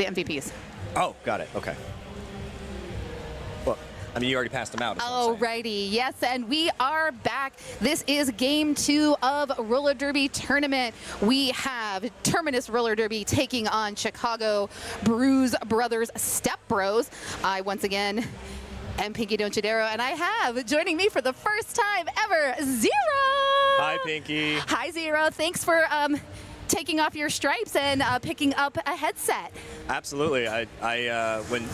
the MVPs. Oh, got it. Okay. Well, I mean, you already passed them out. Alrighty, yes, and we are back. This is game 2 of Roller Derby Tournament. We have Terminus Roller Derby taking on Chicago Bruise Brothers Step Bros. I, once again, am Pinky Donchadero, and I have, joining me for the first time ever, Zero! Hi, Pinky. Hi, Zero. Thanks for taking off your stripes and picking up a headset. Absolutely. When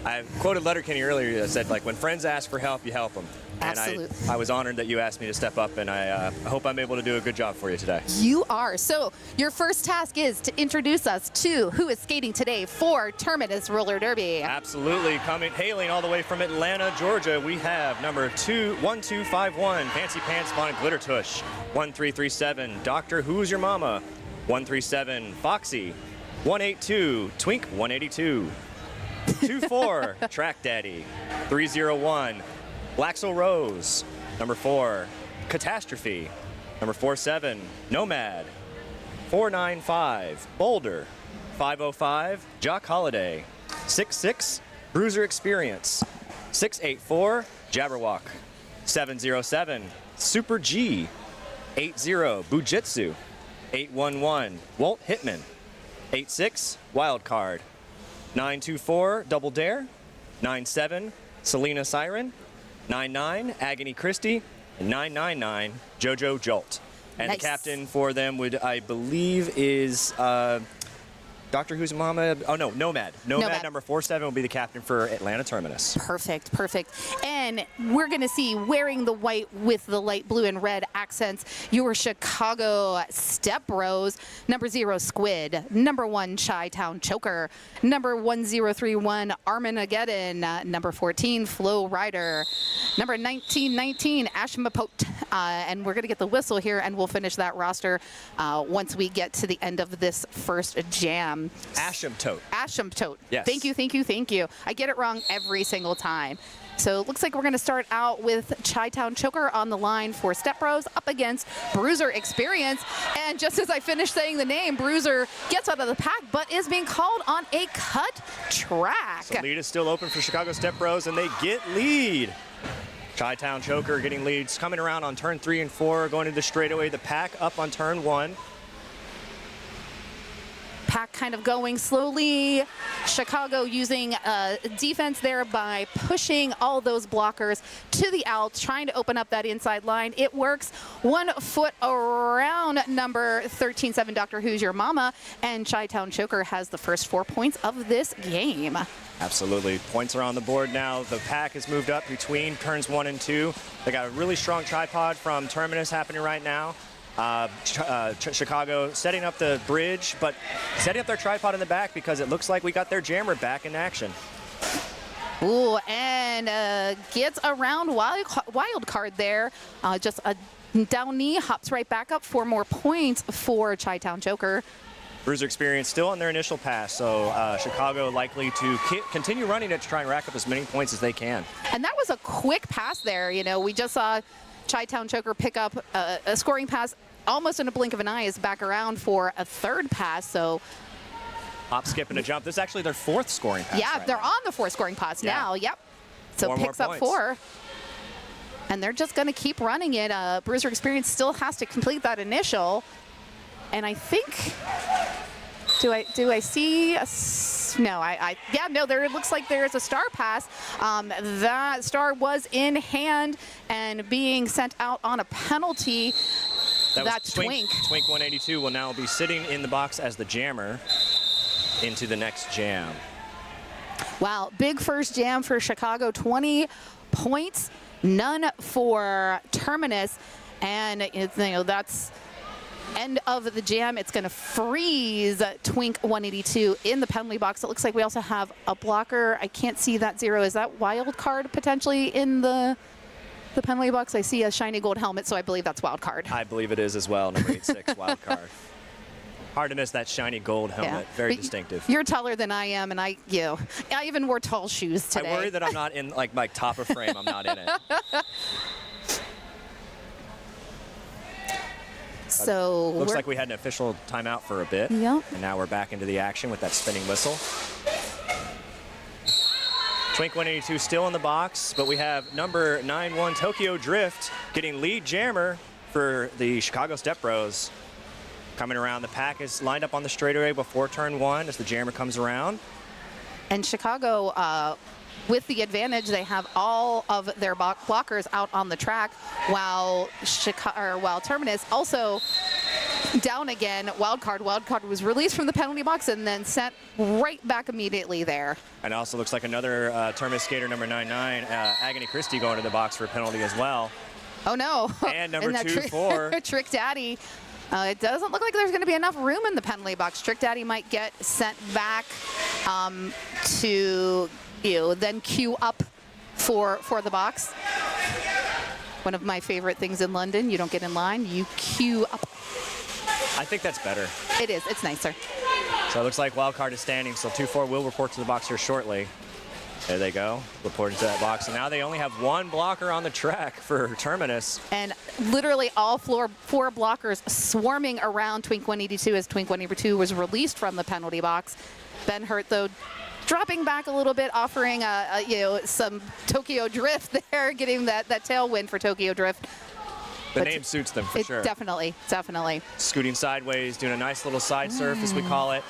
I quoted Letterkenny earlier, I said, like, when friends ask for help, you help them. Absolutely. And I was honored that you asked me to step up, and I hope I'm able to do a good job for you today. You are. So your first task is to introduce us to who is skating today for Terminus Roller Derby. Absolutely. Hailing all the way from Atlanta, Georgia, we have number 1251, Fancy Pants Von Glitter Tush. 1337, Doctor Who's Your Mama. 137, Foxy. 182, Twink 182. 24, Track Daddy. 301, Laxel Rose. Number 4, Catastrophe. Number 47, Nomad. 495, Boulder. 505, Jock Holiday. 66, Bruiser Experience. 684, Jabberwock. 707, Super G. 80, Bujitsu. 811, Walt Hitman. 86, Wildcard. 924, Double Dare. 97, Selena Siren. 99, Agony Christie. And 999, Jojo Jolt. And nice. The captain for them would, I believe, is Doctor Who's Mama. Oh, no, Nomad. Nomad number 47 will be the captain for Atlanta Terminus. Perfect, perfect. And we're going to see, wearing the white with the light blue and red accents, your Chicago Step Bros. Number 0, Squid. Number 1, Chi-Town Choker. Number 1031, Armageddon. Number 14, Flow Rider. Number 1919, Ashmapote. And we're going to get the whistle here, and we'll finish that roster once we get to the end of this first jam. Asymptote. Asymptote. Yes. Thank you, thank you, thank you. I get it wrong every single time. So it looks like we're going to start out with Chi-Town Choker on the line for Step Bros up against Bruiser Experience. And just as I finish saying the name, Bruiser gets out of the pack, but is being called on a cut track. So lead is still open for Chicago Step Bros, and they get lead. Chi-Town Choker getting leads, coming around on turn 3 and 4, going into the straightaway. The pack up on turn 1. Pack kind of going slowly. Chicago using defense there by pushing all those blockers to the out, trying to open up that inside line. It works. 1 foot around number 13-7, Doctor Who's Your Mama, and Chi-Town Choker has the first 4 points of this game. Absolutely. Points are on the board now. The pack has moved up between turns 1 and 2. They got a really strong tripod from Terminus happening right now. Chicago setting up the bridge, but setting up their tripod in the back because it looks like we got their jammer back in action. Ooh, and gets around wild card there. Just a down knee, hops right back up. 4 more points for Chi-Town Choker. Bruiser Experience still on their initial pass, so Chicago likely to continue running it to try and rack up as many points as they can. And that was a quick pass there. You know, we just saw Chi-Town Choker pick up a scoring pass almost in a blink of an eye, is back around for a 3rd pass. So hop, skip, and a jump. This is actually their 4th scoring pass. Yeah, right they're now. on the 4th scoring pass now. Yep. So 4 more picks up points. 4. And they're just going to keep running it. Bruiser Experience still has to complete that initial. And I think, do I see a, no, yeah, no, there, it looks like there's a star pass. That star was in hand and being sent out on a penalty. That's Twink. Twink 182 will now be sitting in the box as the jammer into the next jam. Wow, big first jam for Chicago, 20 points, none for Terminus. And you know, that's end of the jam. It's going to freeze Twink 182 in the penalty box. It looks like we also have a blocker. I can't see that 0. Is that wild card potentially in the penalty box? I see a shiny gold helmet, so I believe that's wild card. I believe it is as well, number 86, wild card. Hard to miss that shiny gold helmet. Yeah. Very But distinctive. You're taller than I am, and I even wore tall shoes today. I worry that I'm not in like my top of frame. I'm not in it. So looks like we had an official timeout for a bit. Yep. And now we're back into the action with that spinning whistle. Twink 182 still in the box, but we have number 9-1 Tokyo Drift getting lead jammer for the Chicago Step Bros. Coming around, the pack is lined up on the straightaway before turn 1 as the jammer comes around. And Chicago, with the advantage, they have all of their blockers out on the track, while Terminus also down again. Wildcard was released from the penalty box and then sent right back immediately there. And it also looks like another Terminus skater, number 99, Agony Christie, going to the box for a penalty as well. Oh no! And number 2-4, Trick Daddy. It doesn't look like there's going to be enough room in the penalty box. Trick Daddy might get sent back to then queue up for the box. One of my favorite things in London, you don't get in line, you queue up. I think that's better. It is. It's nicer. So it looks like Wildcard is standing, so 2-4 will report to the box here shortly. There they go, reporting to that box. And now they only have one blocker on the track for Terminus. And literally all four blockers swarming around Twink 182 as Twink 182 was released from the penalty box. Ben Hurt, though, dropping back a little bit, offering some Tokyo Drift there, getting that tailwind for Tokyo Drift. The name suits them for sure. Definitely. Scooting sideways, doing a nice little side surf, as we call it.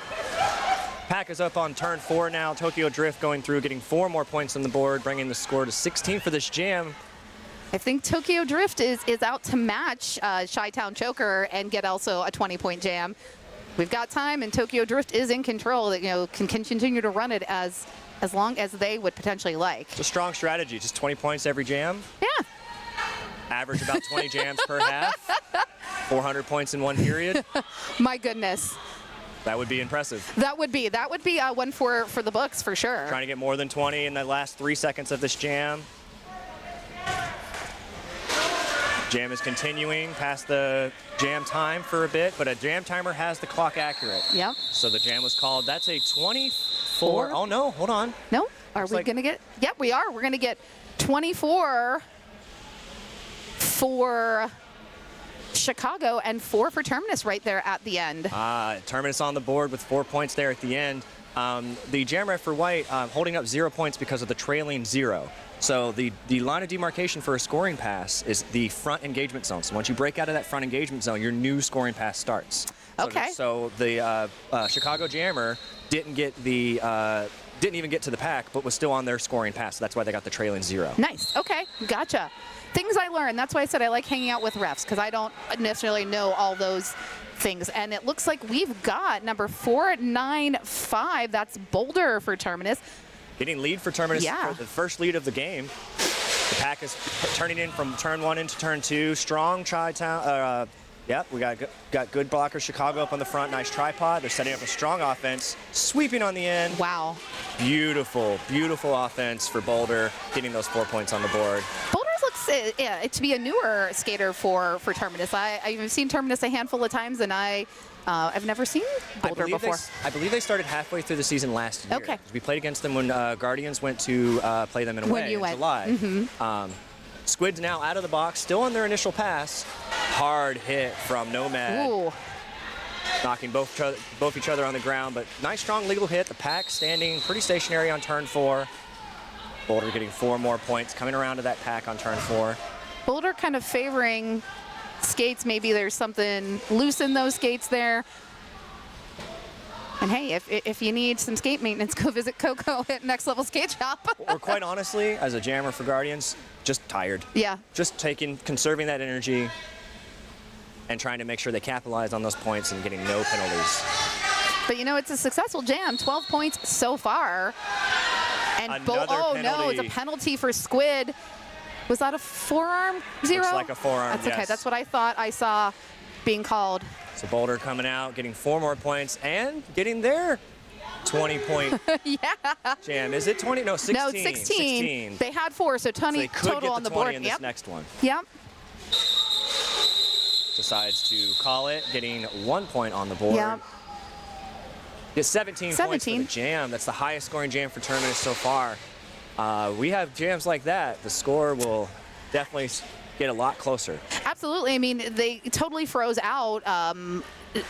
Pack is up on turn 4 now. Tokyo Drift going through, getting 4 more points on the board, bringing the score to 16 for this jam. I think Tokyo Drift is out to match Chi-Town Choker and get also a 20-point jam. We've got time, and Tokyo Drift is in control. Can continue to run it as long as they would potentially like. It's a strong strategy. Just 20 points every jam. Yeah. Average about 20 jams per half. 400 points in one period. My goodness. That would be impressive. That would be one for the books for sure. Trying to get more than 20 in the last 3 seconds of this jam. Jam is continuing past the jam time for a bit, but a jam timer has the clock accurate. Yep. So the jam was called. That's a 24. Oh no, hold on. No, are we gonna get? Yep, we are. We're gonna get 24 for Chicago and 4 for Terminus right there at the end. Terminus on the board with 4 points there at the end. The jam ref for White holding up 0 points because of the trailing 0. So the line of demarcation for a scoring pass is the front engagement zone. So once you break out of that front engagement zone, your new scoring pass starts. Okay. So the Chicago jammer didn't even get to the pack, but was still on their scoring pass. So that's why they got the trailing 0. Nice. Okay. Gotcha. Things I learned. That's why I said I like hanging out with refs, because I don't necessarily know all those things. And it looks like we've got number 495. That's Boulder for Terminus. Getting lead for Terminus Yeah. for the first lead of the game. The pack is turning in from turn 1 into turn 2. Strong Chi-Town. Yep, we got good blocker. Chicago up on the front. Nice tripod. They're setting up a strong offense. Sweeping on the end. Wow. Beautiful, beautiful offense for Boulder, getting those 4 points on the board. Boulder looks to be a newer skater for Terminus. I've seen Terminus a handful of times, and I've never seen Boulder before. I believe they started halfway through the season last year. Okay. We played against them when Guardians went to play them in away in July. Mm-hmm. Squid's now out of the box, still on their initial pass. Hard hit from Nomad. Ooh. Knocking both each other on the ground, but nice strong legal hit. The pack standing pretty stationary on turn 4. Boulder getting 4 more points, coming around to that pack on turn 4. Boulder kind of favoring skates. Maybe there's something loose in those skates there. And hey, if you need some skate maintenance, go visit Coco at Next Level Skate Shop. Or quite honestly, as a jammer for Guardians, just tired. Yeah. Just conserving that energy and trying to make sure they capitalize on those points and getting no penalties. But it's a successful jam. 12 points so far. And Another penalty. No, it's a penalty for Squid. Was that a forearm 0? Looks like a forearm, That's okay. yes. That's what I thought I saw being called. So Boulder coming out, getting 4 more points and getting their 20-point jam. Is it 20? No, 16. No, 16. They had 4, so 20 so they could total get on the 20 board. in this next one. Yep. Decides to call it, getting 1 point on the board. Yep. Gets 17 points for the jam. That's the highest scoring jam for Terminus so far. We have jams like that. The score will definitely get a lot closer. Absolutely. I mean, they totally froze out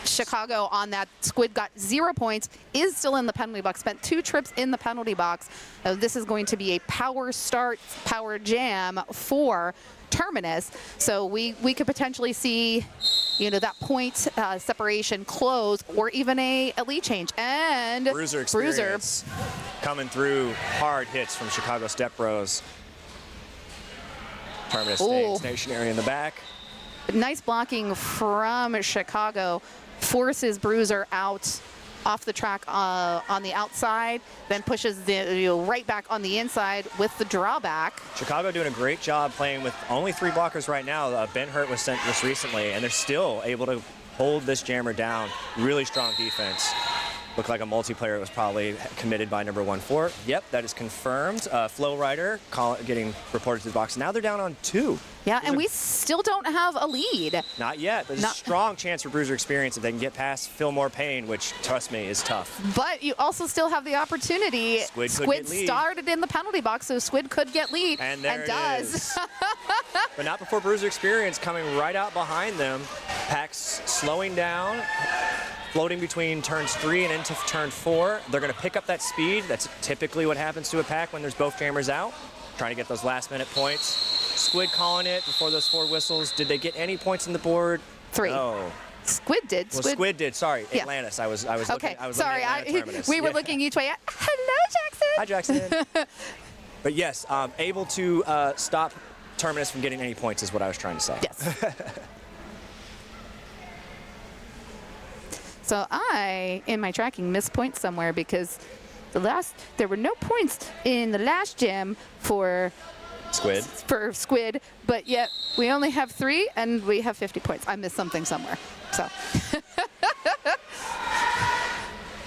Chicago on that. Squid got 0 points, is still in the penalty box, spent 2 trips in the penalty box. This is going to be a power start, power jam for Terminus. So we could potentially see, you know, that point separation close, or even a lead change. And Bruiser experience coming through, hard hits from Chicago Step Bros. Terminus staying stationary in the back. Nice blocking from Chicago, forces Bruiser out off the track on the outside, then pushes the right back on the inside with the drawback. Chicago doing a great job playing with only 3 blockers right now. Ben Hurt was sent just recently, and they're still able to hold this jammer down. Really strong defense. Looked like a multiplayer was probably committed by number 1-4. Yep, that is confirmed. Flow Rider getting reported to the box. Now they're down on 2. Yeah, and we still don't have a lead. Not yet. There's a strong chance for Bruiser experience if they can get past Fillmore Payne, which, trust me, is tough. But you also still have the opportunity. Squid started in the penalty box, so Squid could get lead, and there it does. Is. But not before Bruiser experience coming right out behind them. Pack's slowing down, floating between turns 3 and into turn 4. They're going to pick up that speed. That's typically what happens to a pack when there's both jammers out. Trying to get those last-minute points. Squid calling it before those 4 whistles. Did they get any points on the board? 3. No. Squid did. Well, Squid did. Sorry, Yeah. Atlantis. I was looking. Okay, I was sorry. looking at Terminus. We were looking each way. Hello, Jackson. Hi, Jackson. But yes, able to stop Terminus from getting any points is what I was trying to say. Yes. So I, in my tracking, missed points somewhere because there were no points in the last gem for Squid, but yet we only have 3 and we have 50 points. I missed something somewhere, so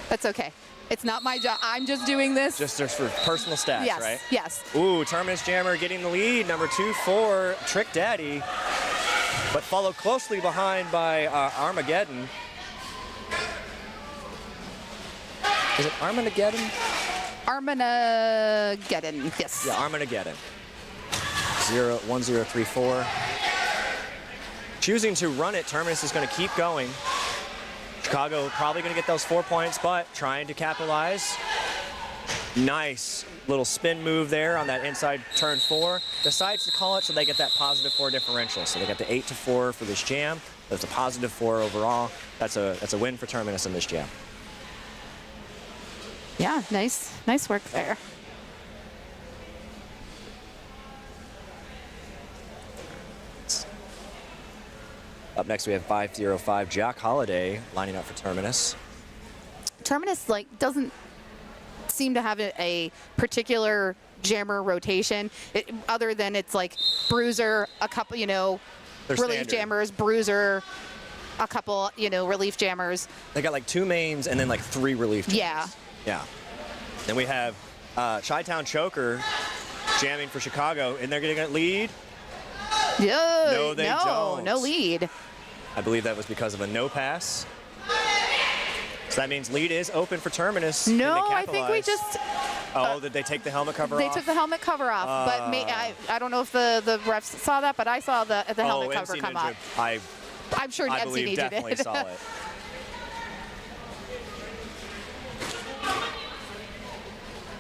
that's okay. It's not my job. I'm just doing this. Just for personal stats, yes, right? Yes. Ooh, Terminus Jammer getting the lead. Number 2-4, Trick Daddy, but followed closely behind by Armageddon. Is it Armageddon? Armageddon, yes. Yeah, Armageddon. 1034. Choosing to run it, Terminus is going to keep going. Chicago probably going to get those 4 points, but trying to capitalize. Nice little spin move there on that inside turn 4. Decides to call it so they get that +4 differential. So they got the 8-4 for this jam. That's a +4 overall. That's a win for Terminus in this jam. Yeah, nice work there. Up next, we have 505 Jack Holiday lining up for Terminus. Terminus doesn't seem to have a particular jammer rotation, other than it's like Bruiser, a couple, relief standard jammers, Bruiser, a couple, relief jammers. They got 2 mains and then 3 relief jammers. Yeah. Yeah. Then we have Chi-Town Choker jamming for Chicago, and they're getting a lead. No, they don't. No lead. I believe that was because of a no pass. So that means lead is open for Terminus. No, I think we just... did they take the helmet cover off? They took the helmet cover off, but I don't know if the refs saw that, but I saw the helmet cover MC come Ninja, off. I'm sure I MC believe Ninja definitely did. saw it.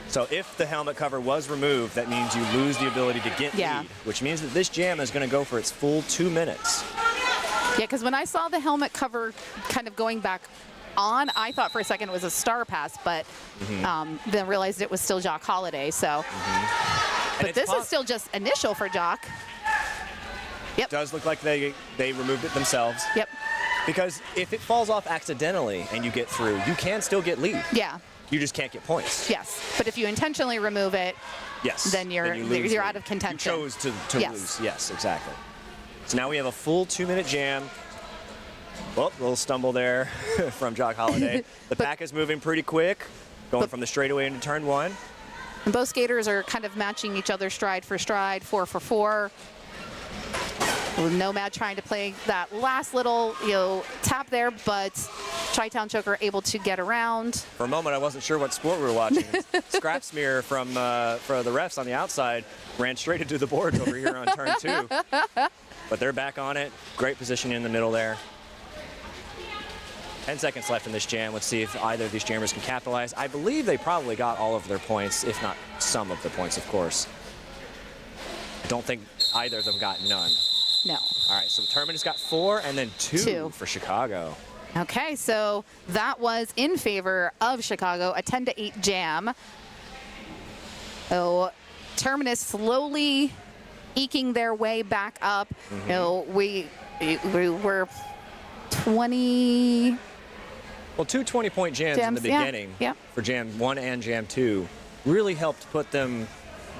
So if the helmet cover was removed, that means you lose the ability to get lead, which means that this jam is going to go for its full 2 minutes. Yeah, because when I saw the helmet cover kind of going back on, I thought for a second it was a star pass, but then realized it was still Jock Holiday. So, but this is still just initial for Jock. Yep. It does look like they removed it themselves. Yep. Because if it falls off accidentally and you get through, you can still get lead. Yeah. You just can't get points. Yes, but if you intentionally remove it, then you're out of contention. You chose to lose. Yes, exactly. So now we have a full 2-minute jam. Well, a little stumble there from Jock Holiday. The pack is moving pretty quick, going from the straightaway into turn 1. And both skaters are kind of matching each other stride for stride, 4 for 4. With Nomad trying to play that last little, tap there, but Chi-Town Choker able to get around. For a moment, I wasn't sure what sport we were watching. Scrap smear for the refs on the outside ran straight into the board over here on turn 2. But they're back on it. Great position in the middle there. 10 seconds left in this jam. Let's see if either of these jammers can capitalize. I believe they probably got all of their points, if not some of the points, of course. I don't think either of them got none. No. All right, so Terminus got 4 and then 2 for Chicago. Okay, so that was in favor of Chicago, a 10-8 jam. So Terminus slowly eking their way back up. You know, we were 20. Well, 2 20-point jams in the beginning for Jam 1 and Jam 2 really helped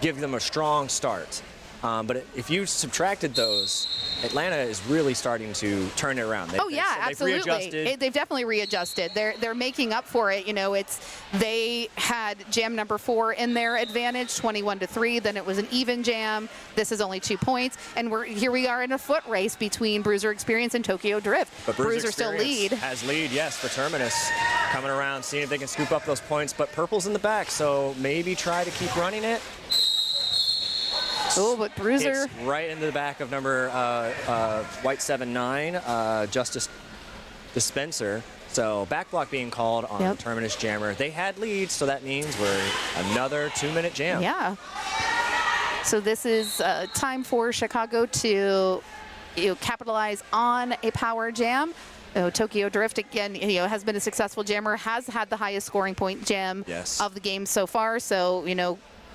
give them a strong start. But if you subtracted those, Atlanta is really starting to turn it around. Absolutely. They've definitely readjusted. They're making up for it. You know, they had jam number 4 in their advantage, 21-3. Then it was an even jam. This is only 2 points, and here we are in a foot race between Bruiser Experience and Tokyo Drift. But Bruiser still lead. Has lead, yes, for Terminus. Coming around, seeing if they can scoop up those points. But Purple's in the back, so maybe try to keep running it. Oh, but Bruiser. It's right into the back of number White 7-9, Justice Dispenser. So back block being called on Terminus Jammer. They had leads, so that means we're another 2-minute jam. Yeah. So this is time for Chicago to capitalize on a power jam. Tokyo Drift, again, has been a successful jammer, has had the highest scoring point jam of the game so far. So,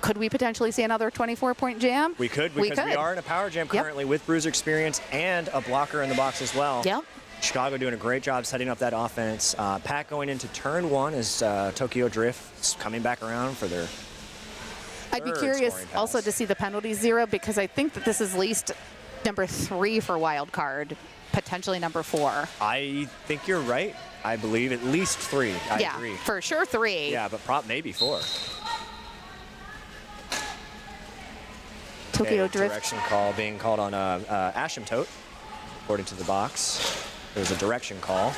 could we potentially see another 24-point jam? We could, because we are in a power jam currently with Bruiser Experience and a blocker in the box as well. Yep. Chicago doing a great job setting up that offense. Pack going into turn 1 as Tokyo Drift coming back around for their I'd be curious also to see the penalty 0, because I think that this is least number 3 for wild card, potentially number 4. I think you're right. I believe at least 3. I agree. For sure 3. Yeah, but maybe 4. Tokyo Drift. Direction call being called on Asymptote, according to the box. There was a direction call.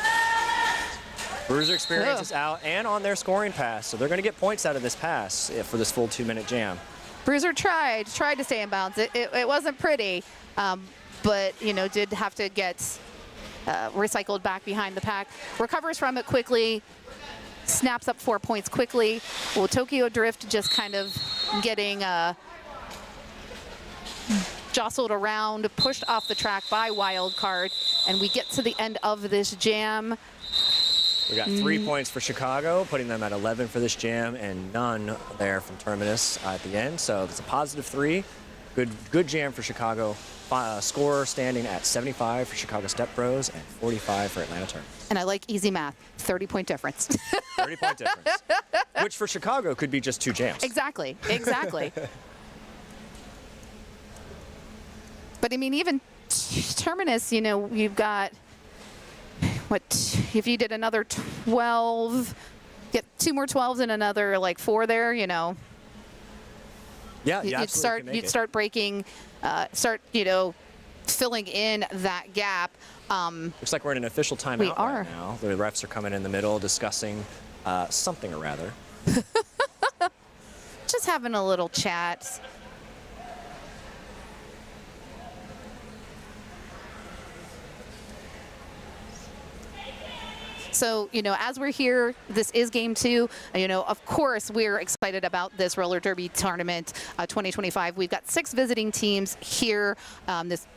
Bruiser Experience is out and on their scoring pass, so they're going to get points out of this pass for this full 2-minute jam. Bruiser tried to stay in bounds. It wasn't pretty, but did have to get recycled back behind the pack. Recovers from it quickly, snaps up 4 points quickly. Well, Tokyo Drift just kind of getting jostled around, pushed off the track by wild card, and we get to the end of this jam. We got 3 points for Chicago, putting them at 11 for this jam, and none there from Terminus at the end. So it's a positive 3. Good jam for Chicago. Score standing at 75 for Chicago Step Bros and 45 for Atlanta Terminus. And I like easy math, 30-point difference. 30-point difference, which for Chicago could be just 2 jams. Exactly. But I mean, even Terminus, you've got, if you did another 12, get 2 more 12s and another 4 there, Yeah, you'd start breaking, filling in that gap. Looks like we're in an official timeout right now. The refs are coming in the middle discussing something or rather. Just having a little chat. So, as we're here, this is game 2. Of course, we're excited about this roller derby tournament 2025. We've got 6 visiting teams here. This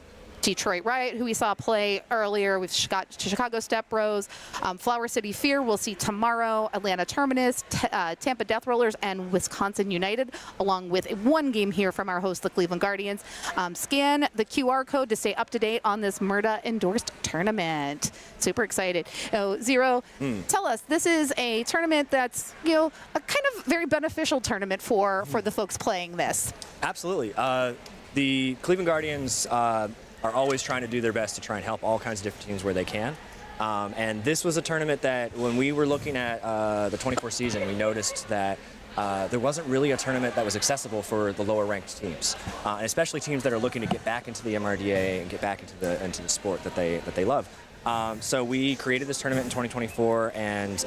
Detroit Riot, who we saw play earlier. We've got Chicago Step Bros, Flower City Fear we'll see tomorrow, Atlanta Terminus, Tampa Death Rollers, and Wisconsin United, along with 1 game here from our host, the Cleveland Guardians. Scan the QR code to stay up to date on this MRDA-endorsed tournament. Super excited. Zero, tell us, this is a tournament that's, a kind of very beneficial tournament for the folks playing this. Absolutely. The Cleveland Guardians are always trying to do their best to try and help all kinds of different teams where they can. And this was a tournament that when we were looking at the 24 season, we noticed that there wasn't really a tournament that was accessible for the lower ranked teams, and especially teams that are looking to get back into the MRDA and get back into the sport that they love. So we created this tournament in 2024 and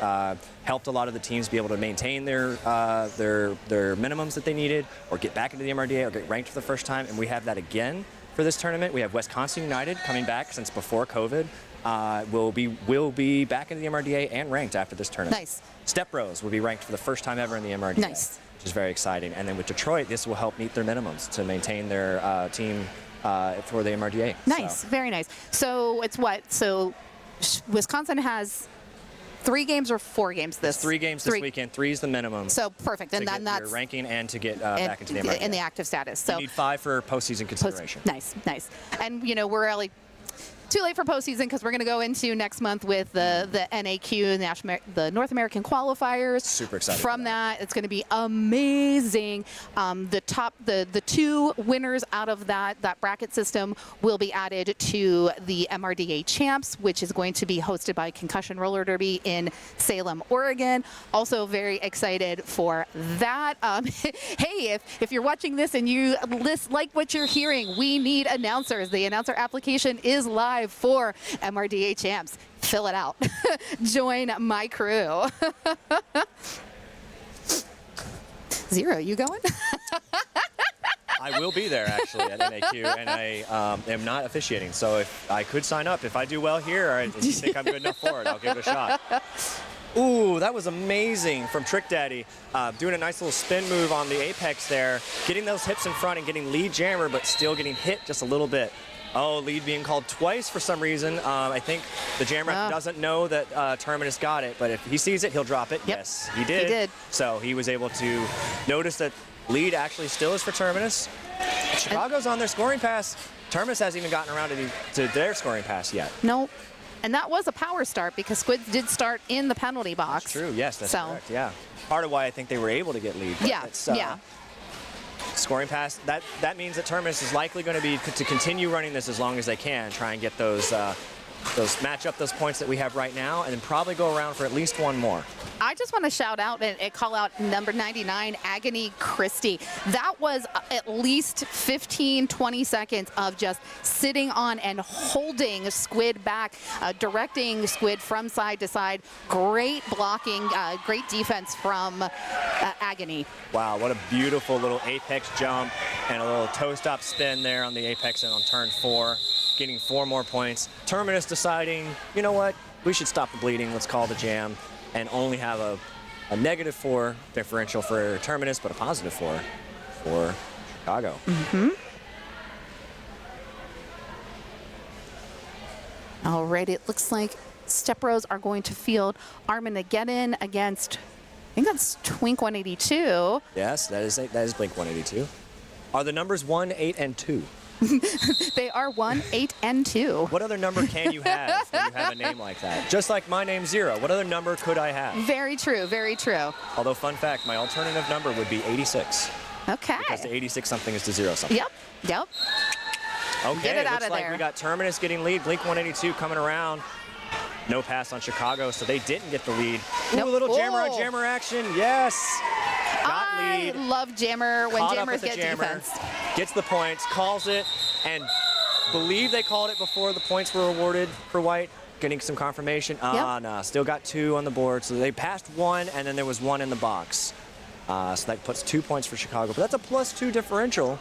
helped a lot of the teams be able to maintain their minimums that they needed, or get back into the MRDA, or get ranked for the first time. And we have that again for this tournament. We have Wisconsin United coming back since before COVID. Will be back in the MRDA and ranked after this tournament. Nice. Step Bros will be ranked for the first time ever in the MRDA. Nice. Which is very exciting. And then with Detroit, this will help meet their minimums to maintain their team for the MRDA. Nice, So. very nice. So it's what? So Wisconsin has 3 games or 4 games this? 3 games this weekend. 3 is the minimum. So perfect, and then that's your ranking and to get back into the MRDA. in the active status. So you need 5 for postseason consideration. Nice. And we're really too late for postseason because we're going to go into next month with the NAQ, the North American qualifiers. Super excited. From that, it's going to be amazing. The 2 winners out of that bracket system will be added to the MRDA Champs, which is going to be hosted by Concussion Roller Derby in Salem, Oregon. Also very excited for that. Hey, if you're watching this and you like what you're hearing, we need announcers. The announcer application is live for MRDA Champs. Fill it out. Join my crew. Zero, you going? I will be there actually at NAQ, and I am not officiating. So if I could sign up, if I do well here, or if you think I'm good enough for it, I'll give it a shot. Ooh, that was amazing from Trick Daddy. Doing a nice little spin move on the apex there, getting those hips in front and getting lead jammer, but still getting hit just a little bit. Oh, lead being called twice for some reason. I think the jammer doesn't know that Terminus got it, but if he sees it, he'll drop it. Yep. Yes, he did. He did. So he was able to notice that lead actually still is for Terminus. Chicago's on their scoring pass. Terminus hasn't even gotten around to their scoring pass yet. No. And that was a power start because Squids did start in the penalty box. That's true. Yes, that's correct. Yeah. Part of why I think they were able to get lead. Yeah. Yeah. Scoring pass, that means that Terminus is likely going to be to continue running this as long as they can, try and get those match up those points that we have right now, and then probably go around for at least 1 more. I just want to shout out and call out number 99, Agony Christie. That was at least 15, 20 seconds of just sitting on and holding Squid back, directing Squid from side to side. Great blocking, great defense from Agony. Wow, what a beautiful little apex jump and a little toe stop spin there on the apex and on turn 4. Getting 4 more points. Terminus deciding, you know what, we should stop the bleeding, let's call the jam, and only have a -4 differential for Terminus, but a +4 for Chicago. Mm-hmm. All right, it looks like Step Bros are going to field Armageddon against, I think that's Twink 182. Yes, that is Blink 182. Are the numbers 1, 8, and 2? They are 1, 8, and 2. What other number can you have when you have a name like that? Just like my name's 0. What other number could I have? Very true, very true. Although, fun fact, my alternative number would be 86. Okay. Because the 86 something is to 0 something. Yep. Okay, Get it out looks of like there. we got Terminus getting lead, Blink 182 coming around. No pass on Chicago, so they didn't get the lead. Ooh, Nope. a little jammer on Oh. jammer action, yes. Got I lead. love Jammer when Caught up Jammers with the get jammer, defense. gets the points, calls it, and believe they called it before the points were awarded for White. Getting some confirmation. No, still got 2 on the board. So they passed 1, and then there was 1 in the box. So that puts 2 points for Chicago. But that's a +2 differential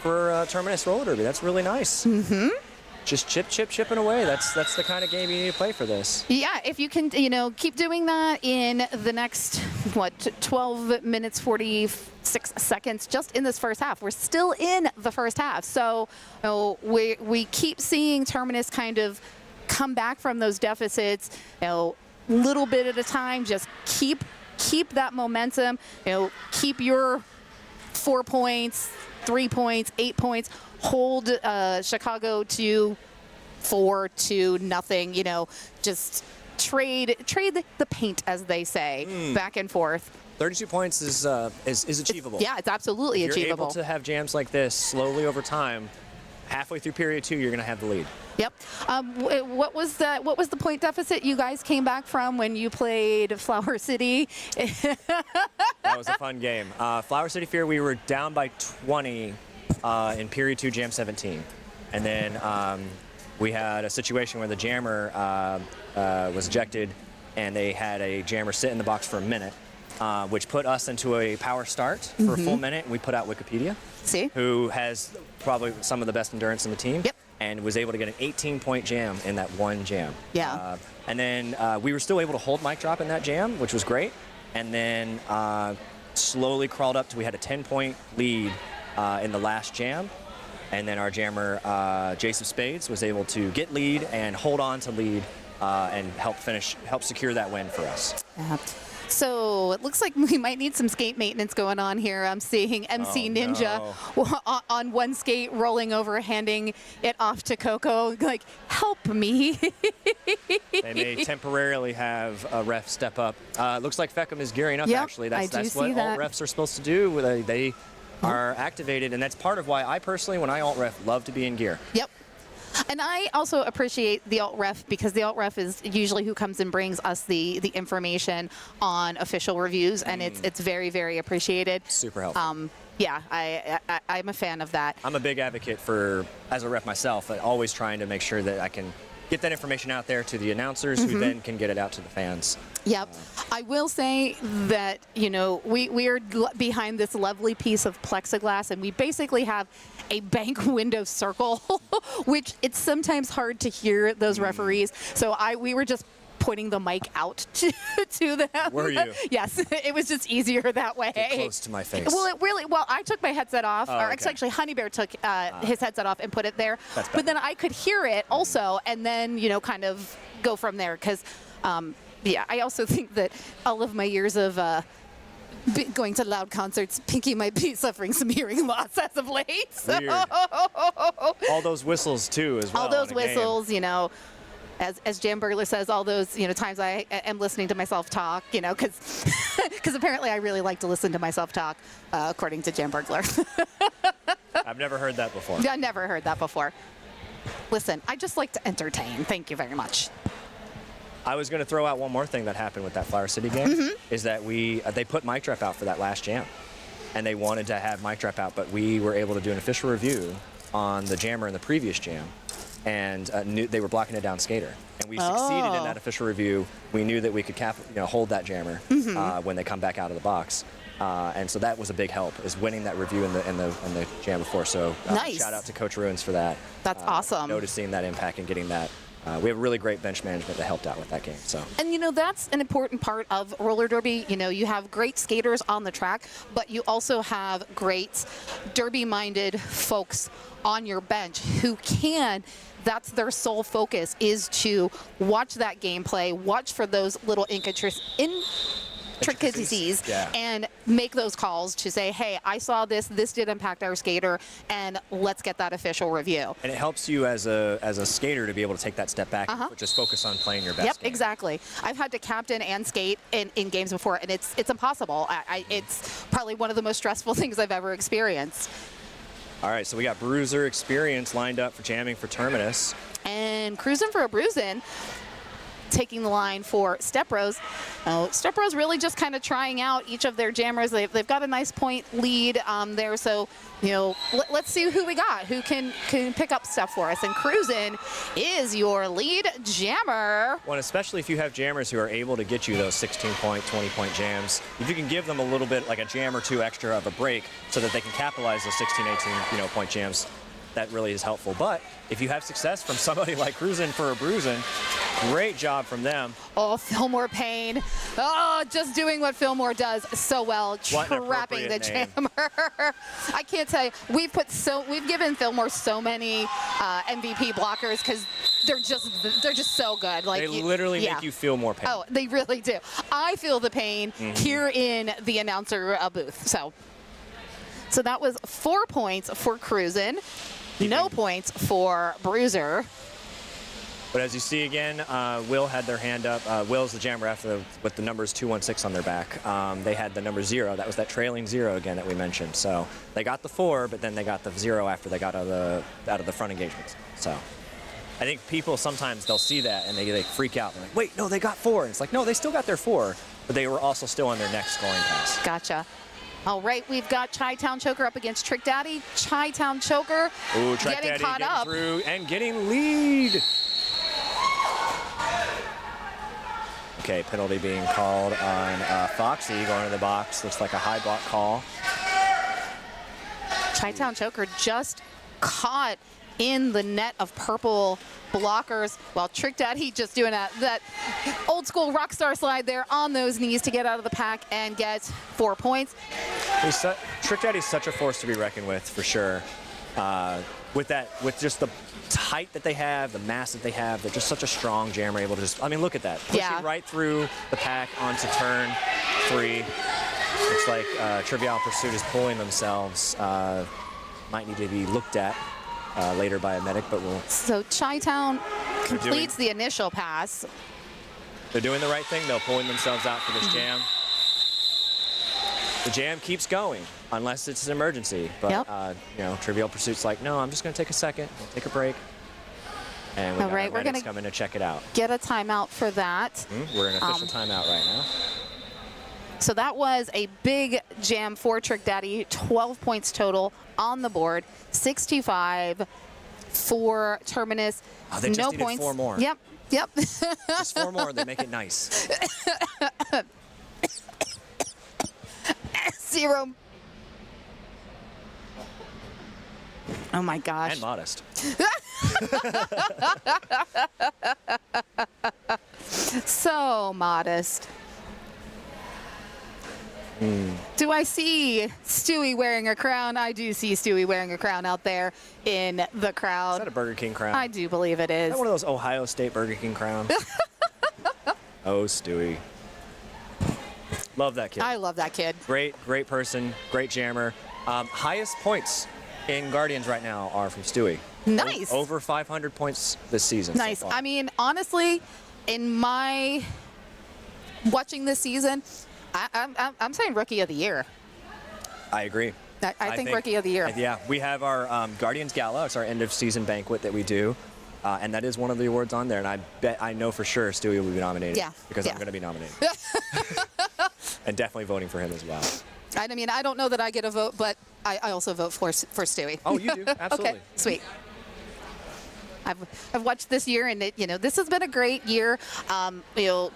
for Terminus Roller Derby. That's really nice. Mm-hmm. Just chipping away. That's the kind of game you need to play for this. Yeah, if you can, keep doing that in the next, 12 minutes, 46 seconds, just in this first half. We're still in the first half. So we keep seeing Terminus kind of come back from those deficits, little bit at a time. Just keep that momentum. Keep your 4 points, 3 points, 8 points. Hold Chicago to 4-0. Just trade the paint, as they say, back and forth. 32 points is achievable. Yeah, it's absolutely If you're achievable. able to have jams like this slowly over time. Halfway through period 2, you're going to have the lead. Yep. What was the point deficit you guys came back from when you played Flower City? That was a fun game. Flower City Fear, we were down by 20 in period 2, jam 17. And then we had a situation where the jammer was ejected, and they had a jammer sit in the box for a minute. which put us into a power start for a full minute. We put out Wikipedia, who has probably some of the best endurance in the team. Yep. And was able to get an 18-point jam in that one jam. Yeah. And then we were still able to hold mic drop in that jam, which was great. And then slowly crawled up to we had a 10-point lead in the last jam. And then our jammer, Jason Spades, was able to get lead and hold on to lead and help secure that win for us. So it looks like we might need some skate maintenance going on here. I'm seeing MC Ninja on one skate rolling over, handing it off to Coco, like, help me. They may temporarily have a ref step up. Looks like Feckham is gearing up, actually. That's what alt refs are supposed to do. They are activated, and that's part of why I personally, when I alt ref, love to be in gear. Yep. And I also appreciate the alt ref because the alt ref is usually who comes and brings us the information on official reviews, and it's very, very appreciated. Super helpful. Yeah, I'm a fan of that. I'm a big advocate for, as a ref myself, always trying to make sure that I can get that information out there to the announcers who then can get it out to the fans. Yep. I will say that, you know, we are behind this lovely piece of plexiglass, and we basically have a bank window circle, which it's sometimes hard to hear those referees. So we were just pointing the mic out to them. Were you? Yes, it was just easier that way. Get close to my face. Well, I took my headset off, Oh, okay. Actually, Honey Bear took his headset off and put it there. That's but then I could hear it also, and then, you know, kind of go from there. Because, yeah, I also think that all of my years of going to loud concerts, Pinky might be suffering some hearing loss as of late. So. Weird. All those whistles, too, as well. All those whistles, you know. As Jam Burglar says, all those, you know, times I am listening to myself talk, you know, because apparently I really like to listen to myself talk, according to Jam Burglar. I've never heard that before. Yeah, I never heard that before. Listen, I just like to entertain. Thank you very much. I was going to throw out one more thing that happened with that Flower City game, is that they put mic drop out for that last jam, and they wanted to have mic drop out, but we were able to do an official review on the jammer in the previous jam. And they were blocking it down skater, and we succeeded in that official review. We knew that we could hold that jammer when they come back out of the box, and so that was a big help, is winning that review in the jam before. So nice. Shout out to Coach Ruins for that. That's awesome. Noticing that impact and getting that. We have really great bench management that helped out with that game. So. And, you know, that's an important part of roller derby. You know, you have great skaters on the track, but you also have great derby-minded folks on your bench who that's their sole focus, is to watch that gameplay, watch for those little intricacies, and make those calls to say, hey, I saw this did impact our skater, and let's get that official review. And it helps you as a skater to be able to take that step back and just focus on playing your best Yep, game. exactly. I've had to captain and skate in games before, and it's impossible. It's probably one of the most stressful things I've ever experienced. All right, so we got Bruiser Experience lined up for jamming for Terminus. And Cruising for a Bruisin', taking the line for Step Bros. Step Bros really just kind of trying out each of their jammers. They've got a nice point lead there, so, you know, let's see who we got, who can pick up stuff for us. And Cruisin' is your lead jammer. Well, especially if you have jammers who are able to get you those 16-point, 20-point jams, if you can give them a little bit, like a jam or two extra of a break, so that they can capitalize those 16, 18, point jams, that really is helpful. But if you have success from somebody like Cruisin' for a Bruisin', great job from them. Oh, Fillmore Payne. Oh, just doing what Fillmore does so well, trapping the jammer. I can't tell you, we've given Fillmore so many MVP blockers because they're just so good. Like, they literally make you feel more pain. Oh, they really do. I feel the pain here in the announcer booth. So that was 4 points for Cruisin'. No points for Bruiser. But as you see again, Will had their hand up. Will's the jammer with the numbers 216 on their back. They had the number 0. That was that trailing 0 again that we mentioned. So they got the 4, but then they got the 0 after they got out of the front engagements. So I think people sometimes they'll see that and they freak out. They're like, wait, no, they got 4. And it's like, no, they still got their 4, but they were also still on their next scoring pass. Gotcha. All right, we've got Chi-Town Choker up against Trick Daddy. Chi-Town Choker getting caught up. Through and getting lead. Okay, penalty being called on Foxy going to the box. Looks like a high block call. Chi-Town Choker just caught in the net of purple blockers, while Trick Daddy just doing that old school rock star slide there on those knees to get out of the pack and get 4 points. Trick Daddy's such a force to be reckoned with, for sure. With just the height that they have, the mass that they have, they're just such a strong jammer, able to just, I mean, look at that. Pushing right through the pack onto turn 3. Looks like Trivial Pursuit is pulling themselves. Might need to be looked at later by a medic, but we'll... So Chi-Town completes the initial pass. They're doing the right thing, though, pulling themselves out for this jam. The jam keeps going, unless it's an emergency. But, you know, Trivial Pursuit's like, no, I'm just going to take a second, we'll take a break. And we got our medics coming to check it out. Get a timeout for that. We're in official timeout right now. So that was a big jam for Trick Daddy. 12 points total on the board. 6-5 for Terminus. Oh, they just no needed points. 4 more. Yep. Just 4 more, they make it nice. 0. Oh my gosh. And modest. So modest. Do I see Stewie wearing a crown? I do see Stewie wearing a crown out there in the crowd. Is that a Burger King crown? I do believe it is. Is that one of those Ohio State Burger King crowns? Oh, Stewie. Love that kid. I love that kid. Great person, great jammer. Highest points in Guardians right now are from Stewie. Nice. Over 500 points this season. Nice. So far. I mean, honestly, in my watching this season, I'm saying Rookie of the Year. I agree. I think Rookie of the Year. Yeah, we have our Guardians Gala. It's our end of season banquet that we do. And that is one of the awards on there. And I know for sure Stewie will be nominated. Yeah. Because I'm going to be nominated. And definitely voting for him as well. I mean, I don't know that I get a vote, but I also vote for Stewie. Oh, you do? Absolutely. Okay, sweet. I've watched this year, and this has been a great year.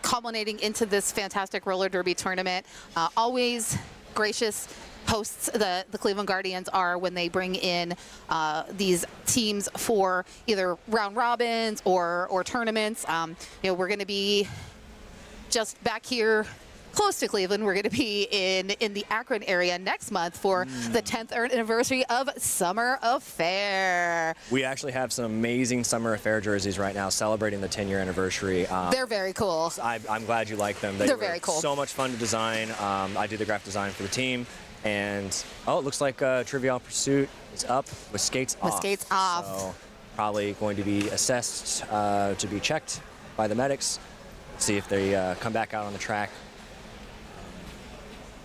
Culminating into this fantastic roller derby tournament. Always gracious hosts the Cleveland Guardians are when they bring in these teams for either round robins or tournaments. We're going to be just back here close to Cleveland. We're going to be in the Akron area next month for the 10th anniversary of Summer Affair. We actually have some amazing Summer Affair jerseys right now celebrating the 10-year anniversary. They're very cool. I'm glad you like them. They're very cool. So much fun to design. I did the graphic design for the team. And, it looks like Trivial Pursuit is up with skates off. With skates off. So probably going to be assessed to be checked by the medics, see if they come back out on the track.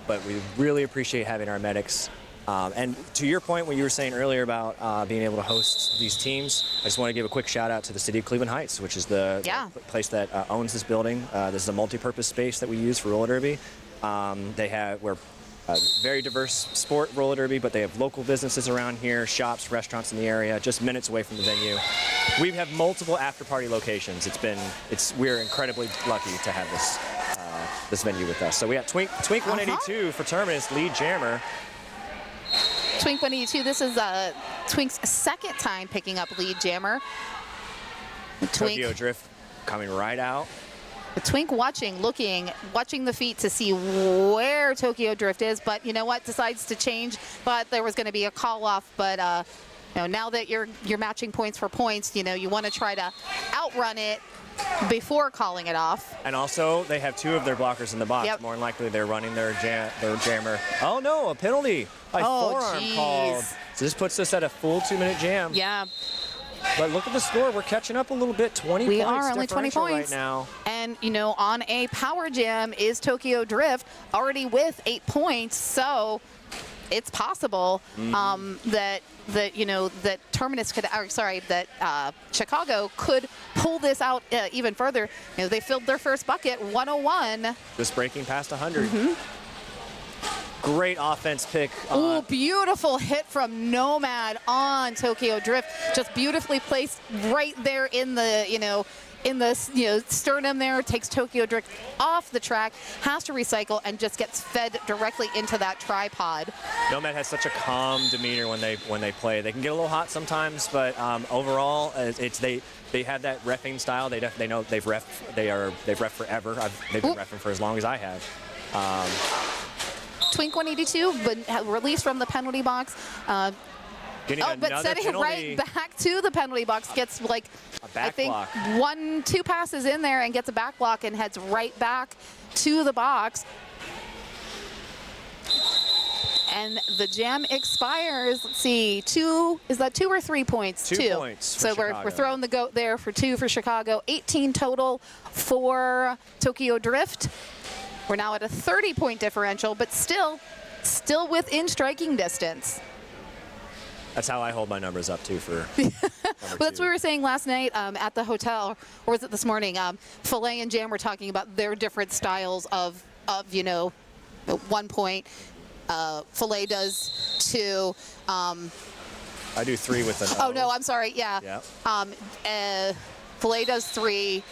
But we really appreciate having our medics. And to your point, what you were saying earlier about being able to host these teams, I just want to give a quick shout out to the city of Cleveland Heights, which is the place that owns this building. This is a multi-purpose space that we use for roller derby. We're a very diverse sport, roller derby, but they have local businesses around here, shops, restaurants in the area, just minutes away from the venue. We have multiple after-party locations. We're incredibly lucky to have this venue with us. So we got Twink 182 for Terminus, lead jammer. Twink 182, this is Twink's second time picking up lead jammer. Tokyo Drift coming right out. Twink watching the feet to see where Tokyo Drift is, but you know what, decides to change. But there was going to be a call off, but now that you're matching points for points, you want to try to outrun it before calling it off. And also, they have 2 of their blockers in the box. Yep. More than likely, they're running their jammer. Oh no, a penalty! Forearm called. So this puts us at a full 2-minute jam. Yeah. But look at the score. We're catching up a little bit. 20 we points. We are only 20 points right now. And on a power jam is Tokyo Drift already with 8 points. So it's possible that Terminus could, that Chicago could pull this out even further. They filled their first bucket, 101. Just breaking past 100. Great offense pick. Oh, beautiful hit from Nomad on Tokyo Drift. Just beautifully placed right there in the, in the sternum there, takes Tokyo Drift off the track, has to recycle, and just gets fed directly into that tripod. Nomad has such a calm demeanor when they play. They can get a little hot sometimes, but overall, they have that reffing style. They know they've reffed forever. They've been reffing for as long as I have. Twink 182, but released from the penalty box. But setting it right back to the penalty box, gets like, I think, block. 1-2 passes in there and gets a back block and heads right back to the box. And the jam expires. Let's see, is that 2 or 3 points? 2 points. So we're throwing the goat there for 2 for Chicago. 18 total for Tokyo Drift. We're now at a 30-point differential, but still within striking distance. That's how I hold my numbers up too for. Well, that's what we were saying last night at the hotel, or was it this morning? Filet and Jam were talking about their different styles of 1 point. Filet does 2. I do 3 with an O. Oh no, I'm sorry. Yeah. Filet does 3,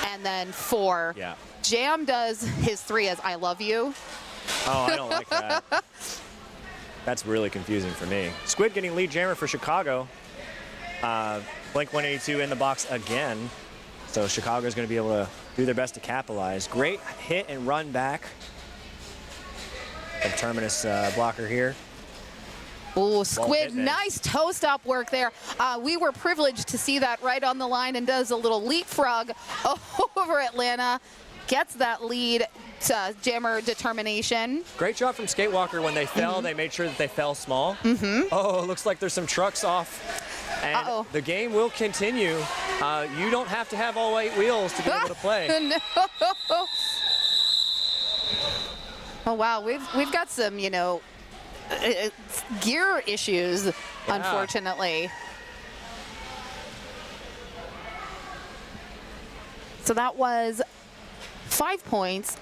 and then 4. Yeah. Jam does his 3 as I love you. Oh, I don't like that. That's really confusing for me. Squid getting lead jammer for Chicago. Blink 182 in the box again. So Chicago's going to be able to do their best to capitalize. Great hit and run back from Terminus blocker here. Oh, Squid, nice toe stop work there. We were privileged to see that right on the line, and does a little leapfrog over Atlanta. Gets that lead. Jammer determination. Great job from Skatewalker. When they fell, they made sure that they fell small. Oh, it looks like there's some trucks off. And the game will continue. You don't have to have all 8 wheels to be able to play. No. Oh wow, we've got some gear issues, unfortunately. So that was 5 points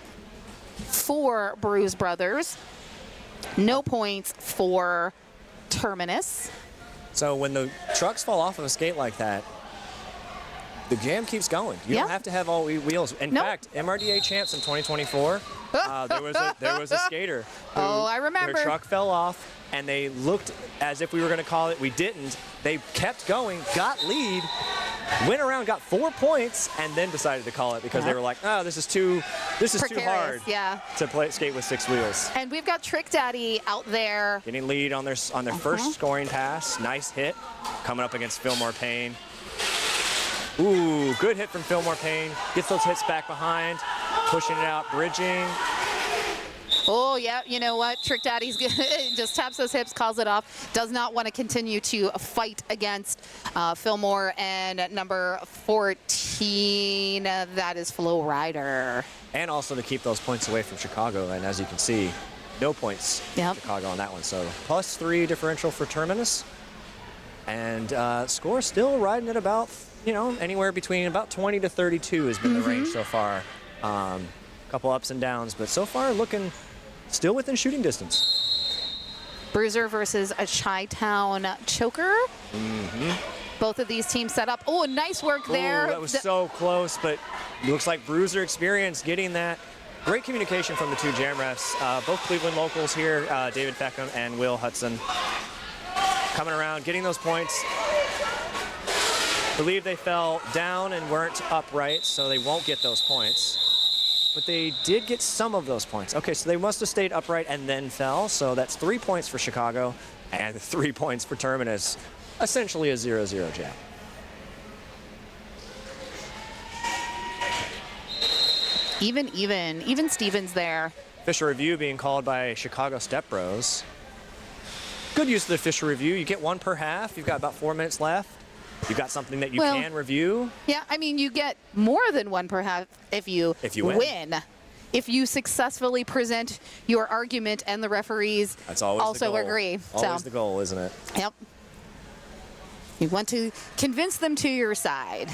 for Bruise Brothers. No points for Terminus. So when the trucks fall off of a skate like that, the jam keeps going. You don't have to have all 8 wheels. In fact, MRDA champs in 2024, there was a skater who I remember. Their truck fell off, and they looked as if we were going to call it. We didn't. They kept going, got lead, went around, got 4 points, and then decided to call it because they were like, "Oh, this is too hard to skate with 6 wheels." And we've got Trick Daddy out there getting lead on their first scoring pass. Nice hit, coming up against Fillmore Payne. Ooh, good hit from Fillmore Payne. Gets those hits back behind, pushing it out, bridging. Oh, yeah, you know what? Trick Daddy's just taps those hips, calls it off. Does not want to continue to fight against Fillmore. And at number 14, that is Flow Rider. And also to keep those points away from Chicago. And as you can see, no points for Chicago on that one. So +3 differential for Terminus. And score still riding at about, anywhere between about 20 to 32 has been the range so far. Couple ups and downs, but so far looking still within shooting distance. Bruiser versus a Chi-Town Choker. Both of these teams set up. Oh, nice work there. Ooh, that was so close, but it looks like Bruiser experience getting that. Great communication from the 2 jam refs. Both Cleveland locals here, David Feckham and Will Hudson, coming around, getting those points. Believe they fell down and weren't upright, so they won't get those points. But they did get some of those points. Okay, so they must have stayed upright and then fell. So that's 3 points for Chicago and 3 points for Terminus. Essentially a 0-0 jam. Even Stevens there. Fisher review being called by Chicago Step Bros. Good use of the Fisher review. You get 1 per half. You've got about 4 minutes left. You've got something that you can review. Yeah, I mean, you get more than 1 per half if you win. If you successfully present your argument and the referees also agree. Always the goal, isn't it? Yep. You want to convince them to your side.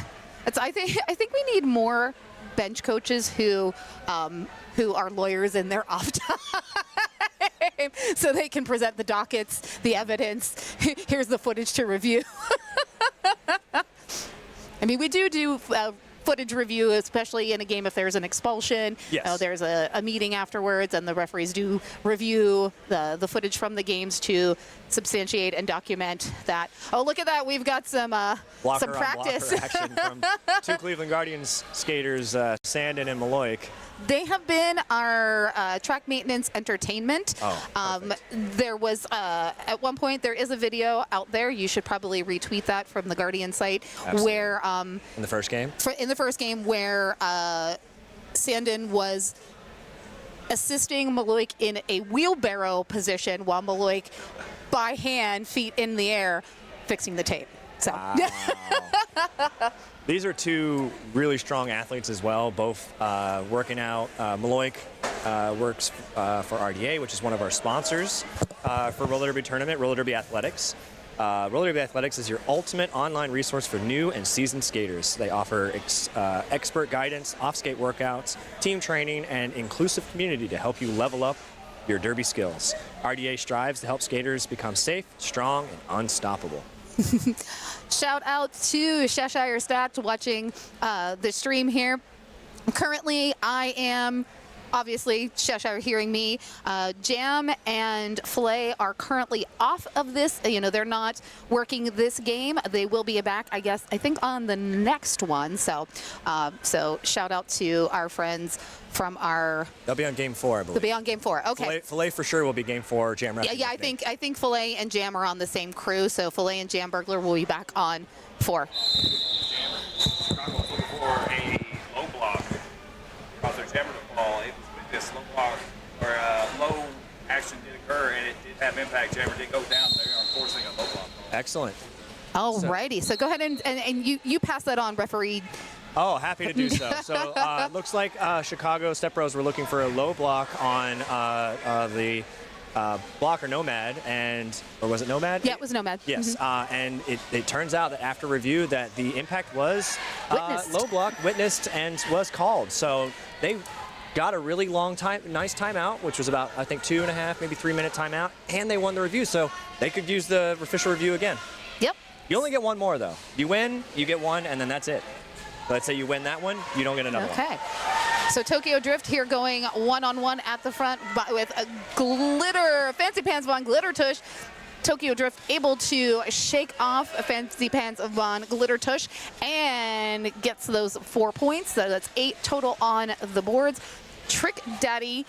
I think we need more bench coaches who are lawyers in their off time, so they can present the dockets, the evidence. Here's the footage to review. I mean, we do footage review, especially in a game if there's an expulsion. Yes. There's a meeting afterwards, and the referees do review the footage from the games to substantiate and document that. Oh, look at that. We've got some practice. Blocker action from two Cleveland Guardians skaters, Sandin and Maloik. They have been our track maintenance entertainment. There was, at one point, there is a video out there. You should probably retweet that from the Guardian site. Absolutely. Where in the first game? In the first game where Sandin was assisting Maloik in a wheelbarrow position while Maloik, by hand, feet in the air, fixing the tape. So. Wow. These are two really strong athletes as well, both working out. Maloik works for RDA, which is one of our sponsors for Roller Derby Tournament, Roller Derby Athletics. Roller Derby Athletics is your ultimate online resource for new and seasoned skaters. They offer expert guidance, off-skate workouts, team training, and inclusive community to help you level up your derby skills. RDA strives to help skaters become safe, strong, and unstoppable. Shout out to Cheshire Stats watching the stream here. Currently, I am, obviously, Cheshire hearing me. Jam and Filet are currently off of this. They're not working this game. They will be back, I think, on the next one. So shout out to our friends from our... They'll be on game 4, I believe. They'll be on game 4. Okay. Filet for sure will be game 4. Jam Ref. Yeah, I think Filet and Jam are on the same crew. So Filet and Jam Burglar will be back on 4. Chicago was looking for a low block because their jammer to fall. It was this low block or low action did occur, and it did have impact. Jammer did go down there, unfortunately, a low block. Excellent. Alrighty, so go ahead and you pass that on, referee. Oh, happy to do so. So looks like Chicago Step Bros were looking for a low block on the blocker Nomad, or was it Nomad? Yeah, it was Nomad. Yes, and it turns out that after review that the impact was low block, witnessed, and was called. So they got a really long nice timeout, which was about, I think, 2.5, maybe 3-minute timeout, and they won the review. So they could use the official review again. Yep. You only get one more, though. You win, you get one, and then that's it. Let's say you win that one, you don't get another one. Okay. So Tokyo Drift here going one-on-one at the front with a glitter, Fancy Pants Von Glitter Tush. Tokyo Drift able to shake off Fancy Pants Von Glitter Tush and gets those 4 points. So that's 8 total on the boards. Trick Daddy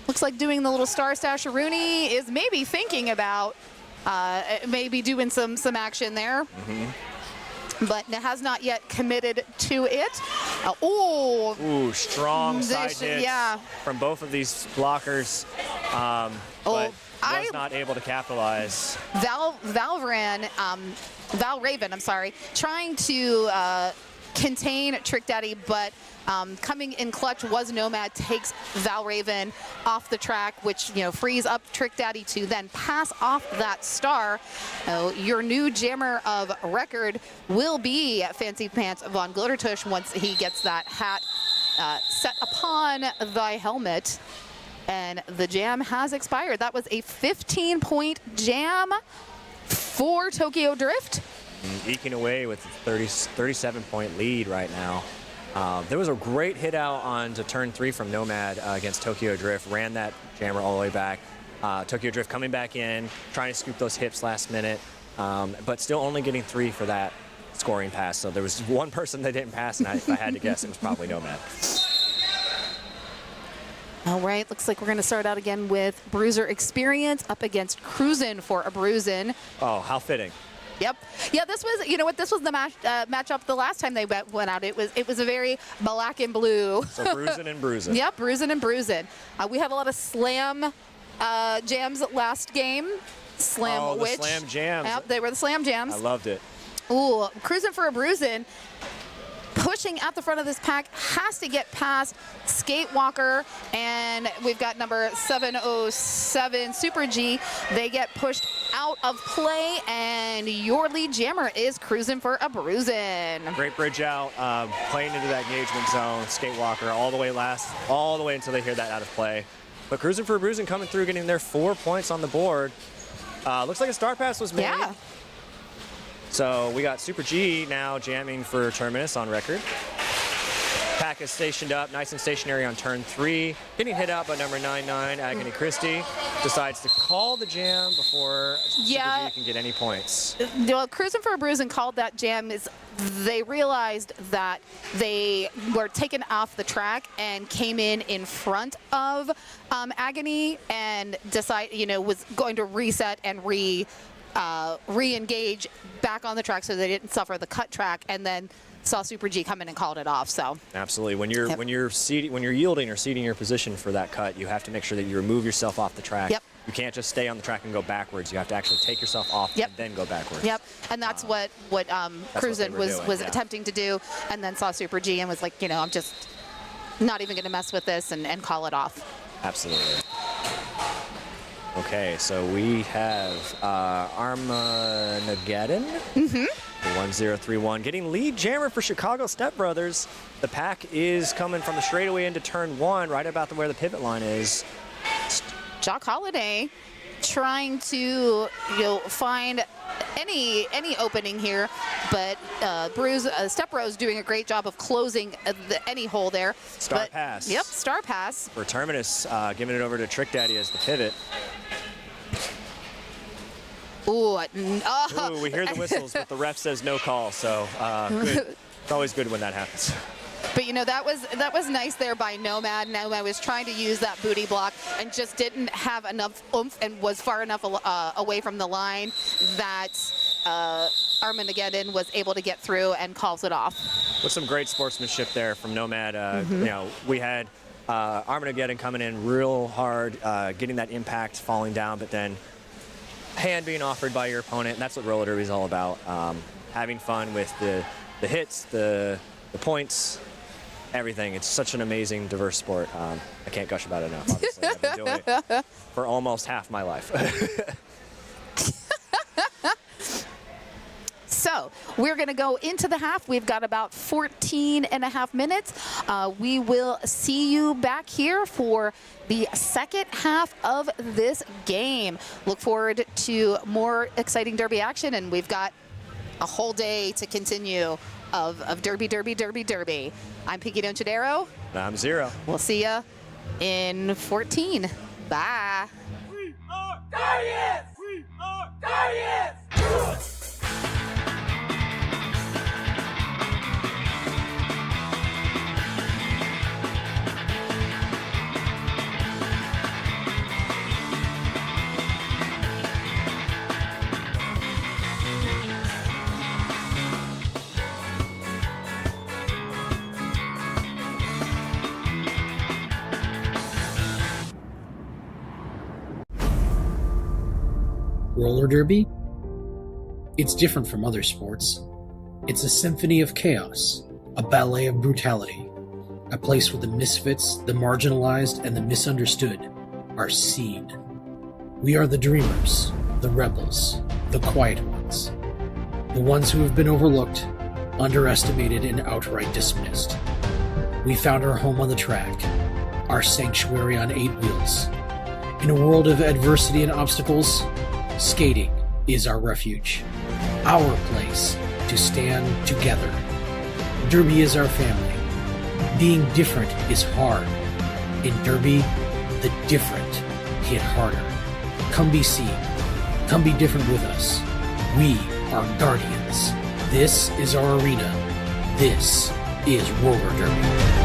looks like doing the little Star Stash. Rooney is maybe thinking about maybe doing some action there. But has not yet committed to it. Ooh, strong side hits from both of these blockers, but was not able to capitalize. Val Raven, I'm sorry, trying to contain Trick Daddy, but coming in clutch was Nomad, takes Val Raven off the track, which frees up Trick Daddy to then pass off that star. Your new jammer of record will be Fancy Pants Von Glitter Tush once he gets that hat set upon thy helmet. And the jam has expired. That was a 15-point jam for Tokyo Drift. Eking away with a 37-point lead right now. There was a great hit out onto turn 3 from Nomad against Tokyo Drift. Ran that jammer all the way back. Tokyo Drift coming back in, trying to scoop those hips last minute, but still only getting 3 for that scoring pass. So there was one person that didn't pass, and if I had to guess, it was probably Nomad. All right, looks like we're going to start out again with Bruiser Experience up against Cruisin' for a Bruisin'. Oh, how fitting. Yep. Yeah, this was, this was the matchup the last time they went out. It was a very black and blue. So bruising and bruising. Yep, bruising and bruising. We had a lot of slam jams last game. Slam the slam jams. Yep, they were the slam jams. I loved it. Ooh, Cruising for a Bruisin'. Pushing at the front of this pack, has to get past Skatewalker, and we've got number 707 Super G. They get pushed out of play, and your lead jammer is Cruising for a Bruisin'. Great bridge out, playing into that engagement zone. Skatewalker all the way until they hear that out of play. But Cruising for a Bruisin' coming through, getting their 4 points on the board. Looks like a star pass was made. Yeah. So we got Super G now jamming for Terminus on record. pack is stationed up, nice and stationary on turn 3. Getting hit out by number 99, Agony Christie. Decides to call the jam before Super G can get any points. Well, Cruising for a Bruising called that jam is they realized that they were taken off the track and came in front of Agony and was going to reset and re-engage back on the track so they didn't suffer the cut track, and then saw Super G come in and called it off. So absolutely, when you're yielding or ceding your position for that cut, you have to make sure that you remove yourself off the track. Yep. You can't just stay on the track and go backwards. You have to actually take yourself off and then go backwards. Yep, and that's what Cruisin was attempting to do, and then saw Super G and was like, I'm just not even going to mess with this and call it off. Absolutely. Okay, so we have Armageddon. 1031 getting lead jammer for Chicago Step Brothers. The pack is coming from the straightaway into turn 1, right about where the pivot line is. Jock Holiday trying to find any opening here, but Step Bros doing a great job of closing any hole there. Star pass. Yep, star pass. For Terminus, giving it over to Trick Daddy as the pivot. Ooh, Ooh, we hear the whistles, but the ref says no call, so good. It's always good when that happens. But that was nice there by Nomad. Nomad was trying to use that booty block and just didn't have enough oomph and was far enough away from the line that Armageddon was able to get through and calls it off. With some great sportsmanship there from Nomad. We had Armageddon coming in real hard, getting that impact, falling down, but then hand being offered by your opponent, and that's what roller derby is all about. Having fun with the hits, the points, everything. It's such an amazing, diverse sport. I can't gush about it enough, obviously. I've been doing it for almost half my life. So we're going to go into the half. We've got about 14 and a half minutes. We will see you back here for the second half of this game. Look forward to more exciting derby action, and we've got a whole day to continue of derby, derby, derby, derby. I'm Pinky Donchadero. I'm Zero. We'll see you in 14. Bye. We are Guardians! We are Guardians! Roller derby? It's different from other sports. It's a symphony of chaos, a ballet of brutality, a place where the misfits, the marginalized, and the misunderstood are seen. We are the dreamers, the rebels, the quiet ones, the ones who have been overlooked, underestimated, and outright dismissed. We found our home on the track, our sanctuary on 8 wheels. In a world of adversity and obstacles, skating is our refuge, our place to stand together. Derby is our family. Being different is hard. In Derby, the different hit harder. Come be seen. Come be different with us. We are Guardians. This is our arena. This is roller derby.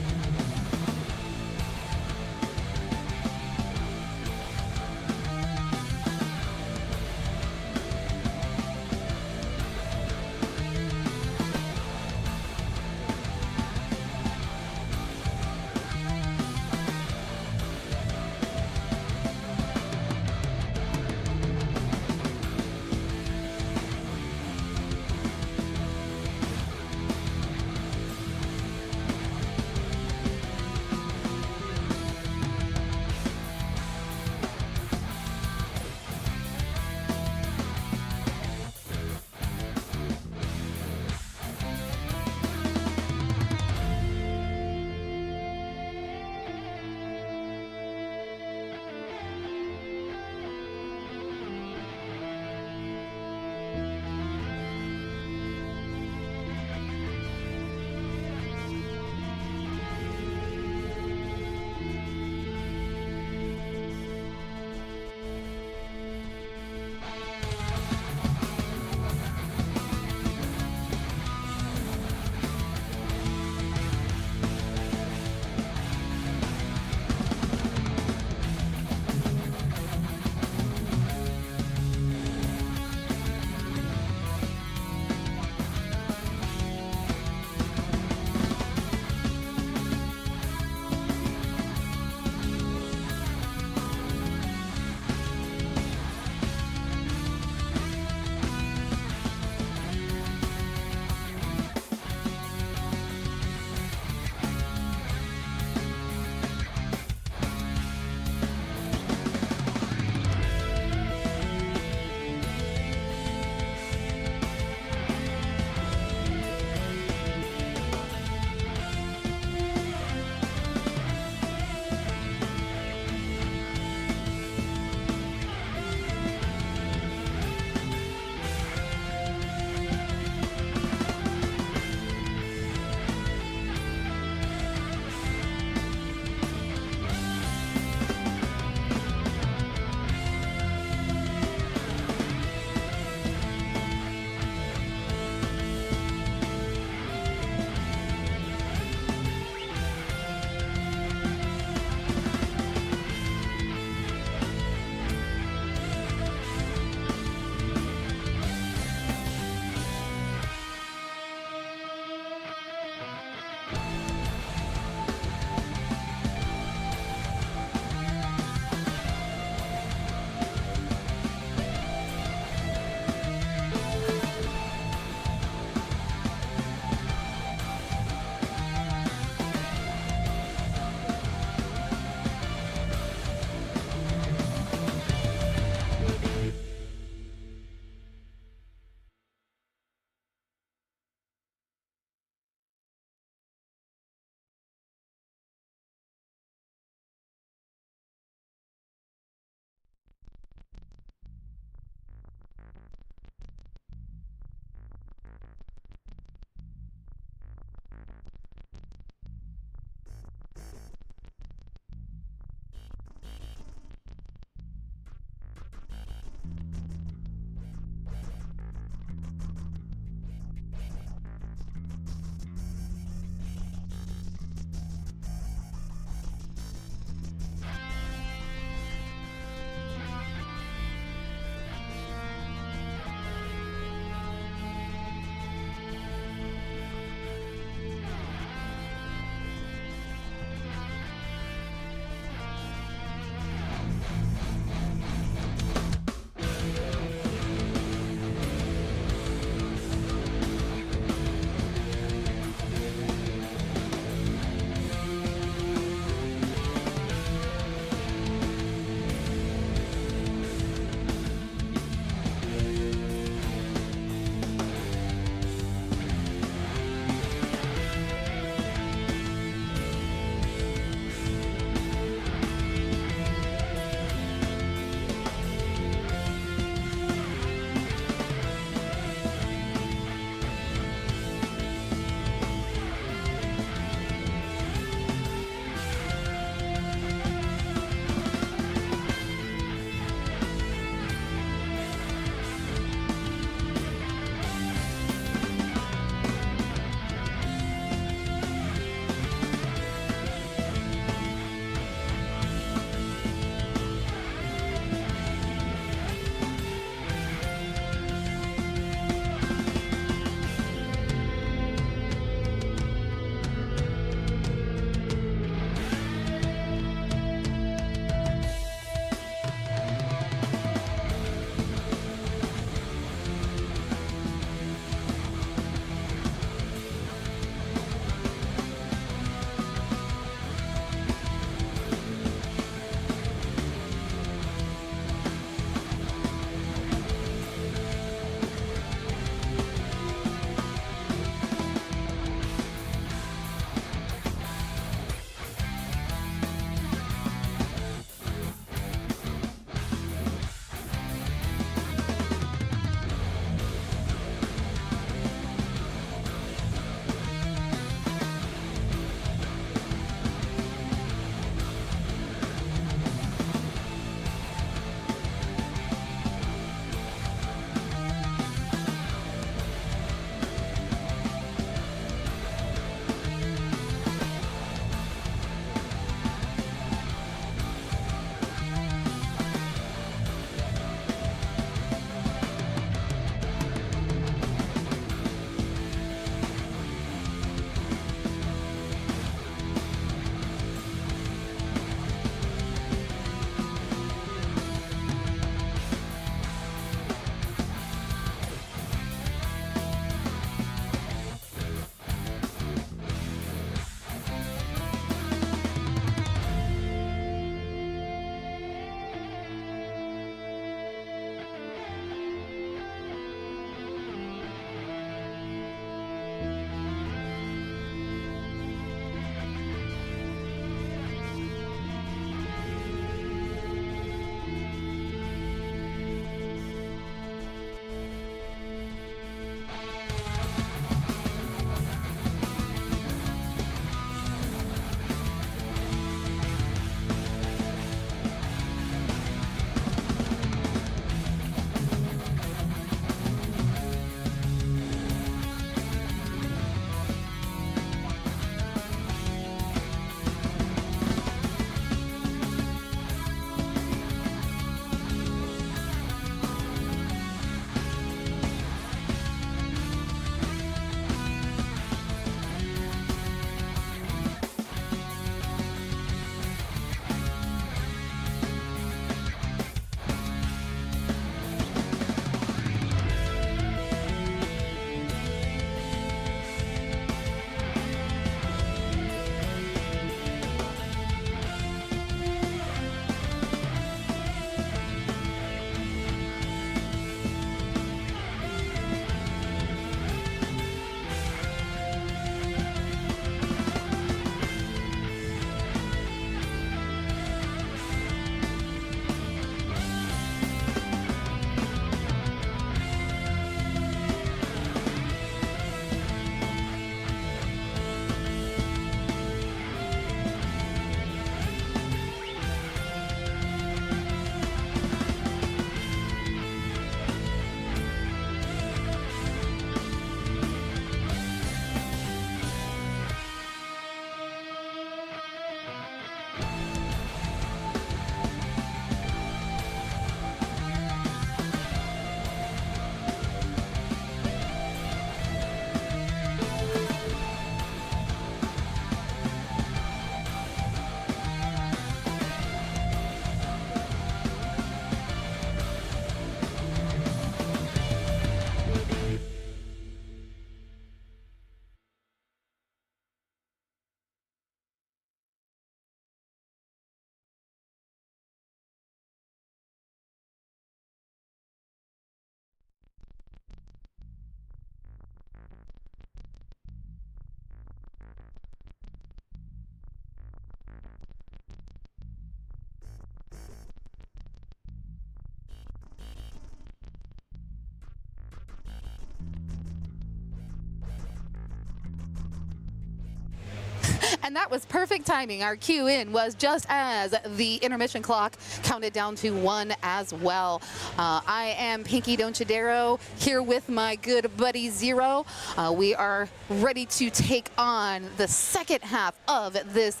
And that was perfect timing. Our cue in was just as the intermission clock counted down to 1 as well. I am Pinky Donchadero here with my good buddy Zero. We are ready to take on the second half of this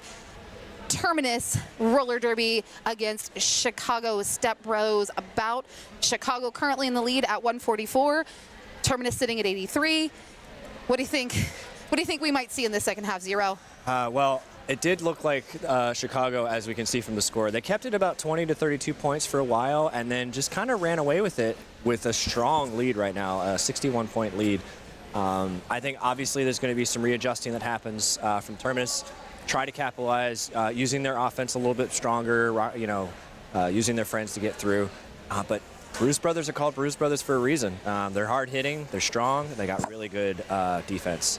Terminus roller derby against Chicago Step Bros bout. Chicago currently in the lead at 144. Terminus sitting at 83. What do you think? What do you think we might see in the second half, Zero? Well, it did look like Chicago, as we can see from the score. They kept it about 20 to 32 points for a while and then just kind of ran away with it with a strong lead right now, a 61-point lead. I think obviously there's going to be some readjusting that happens from Terminus. Try to capitalize, using their offense a little bit stronger, using their friends to get through. But Bruise Brothers are called Bruise Brothers for a reason. They're hard hitting, they're strong, they got really good defense.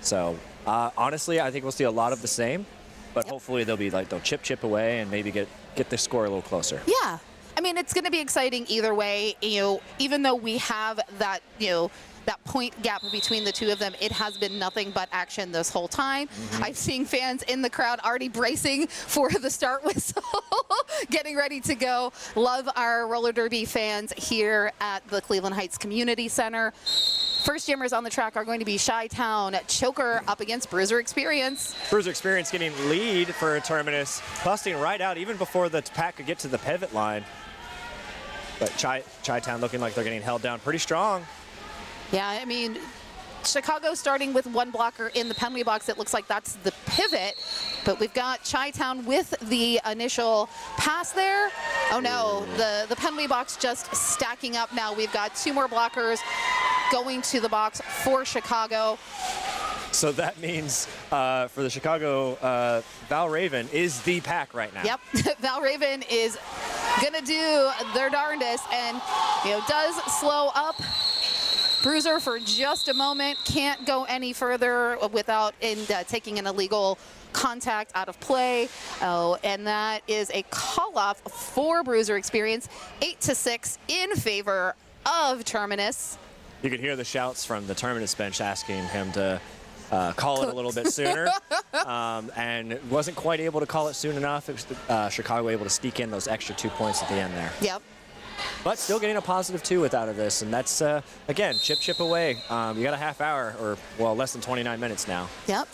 So honestly, I think we'll see a lot of the same, but hopefully they'll chip away and maybe get the score a little closer. Yeah, I mean it's going to be exciting either way. Even though we have that that point gap between the two of them, it has been nothing but action this whole time. I'm seeing fans in the crowd already bracing for the start whistle, getting ready to go. Love our roller derby fans here at the Cleveland Heights Community Center. First jammers on the track are going to be Chi-Town Choker up against Bruiser Experience. Bruiser Experience getting lead for Terminus, busting right out even before the pack could get to the pivot line. But Chi-Town looking like they're getting held down pretty strong. Yeah, I mean, Chicago starting with one blocker in the penalty box. It looks like that's the pivot, but we've got Chi-Town with the initial pass there. Oh no, the penalty box just stacking up now. We've got 2 more blockers going to the box for Chicago. So that means for the Chicago, Val Raven is the pack right now. Yep, Val Raven is gonna do their darndest and does slow up Bruiser for just a moment. Can't go any further without taking an illegal contact out of play. Oh, and that is a call-off for Bruiser Experience, 8-6 in favor of Terminus. You could hear the shouts from the Terminus bench asking him to call it a little bit sooner, and wasn't quite able to call it soon enough. It was Chicago able to sneak in those extra 2 points at the end there. Yep. But still getting a +2 out of this, and that's, again, chip away. You got a half hour, or, well, less than 29 minutes now. Yep.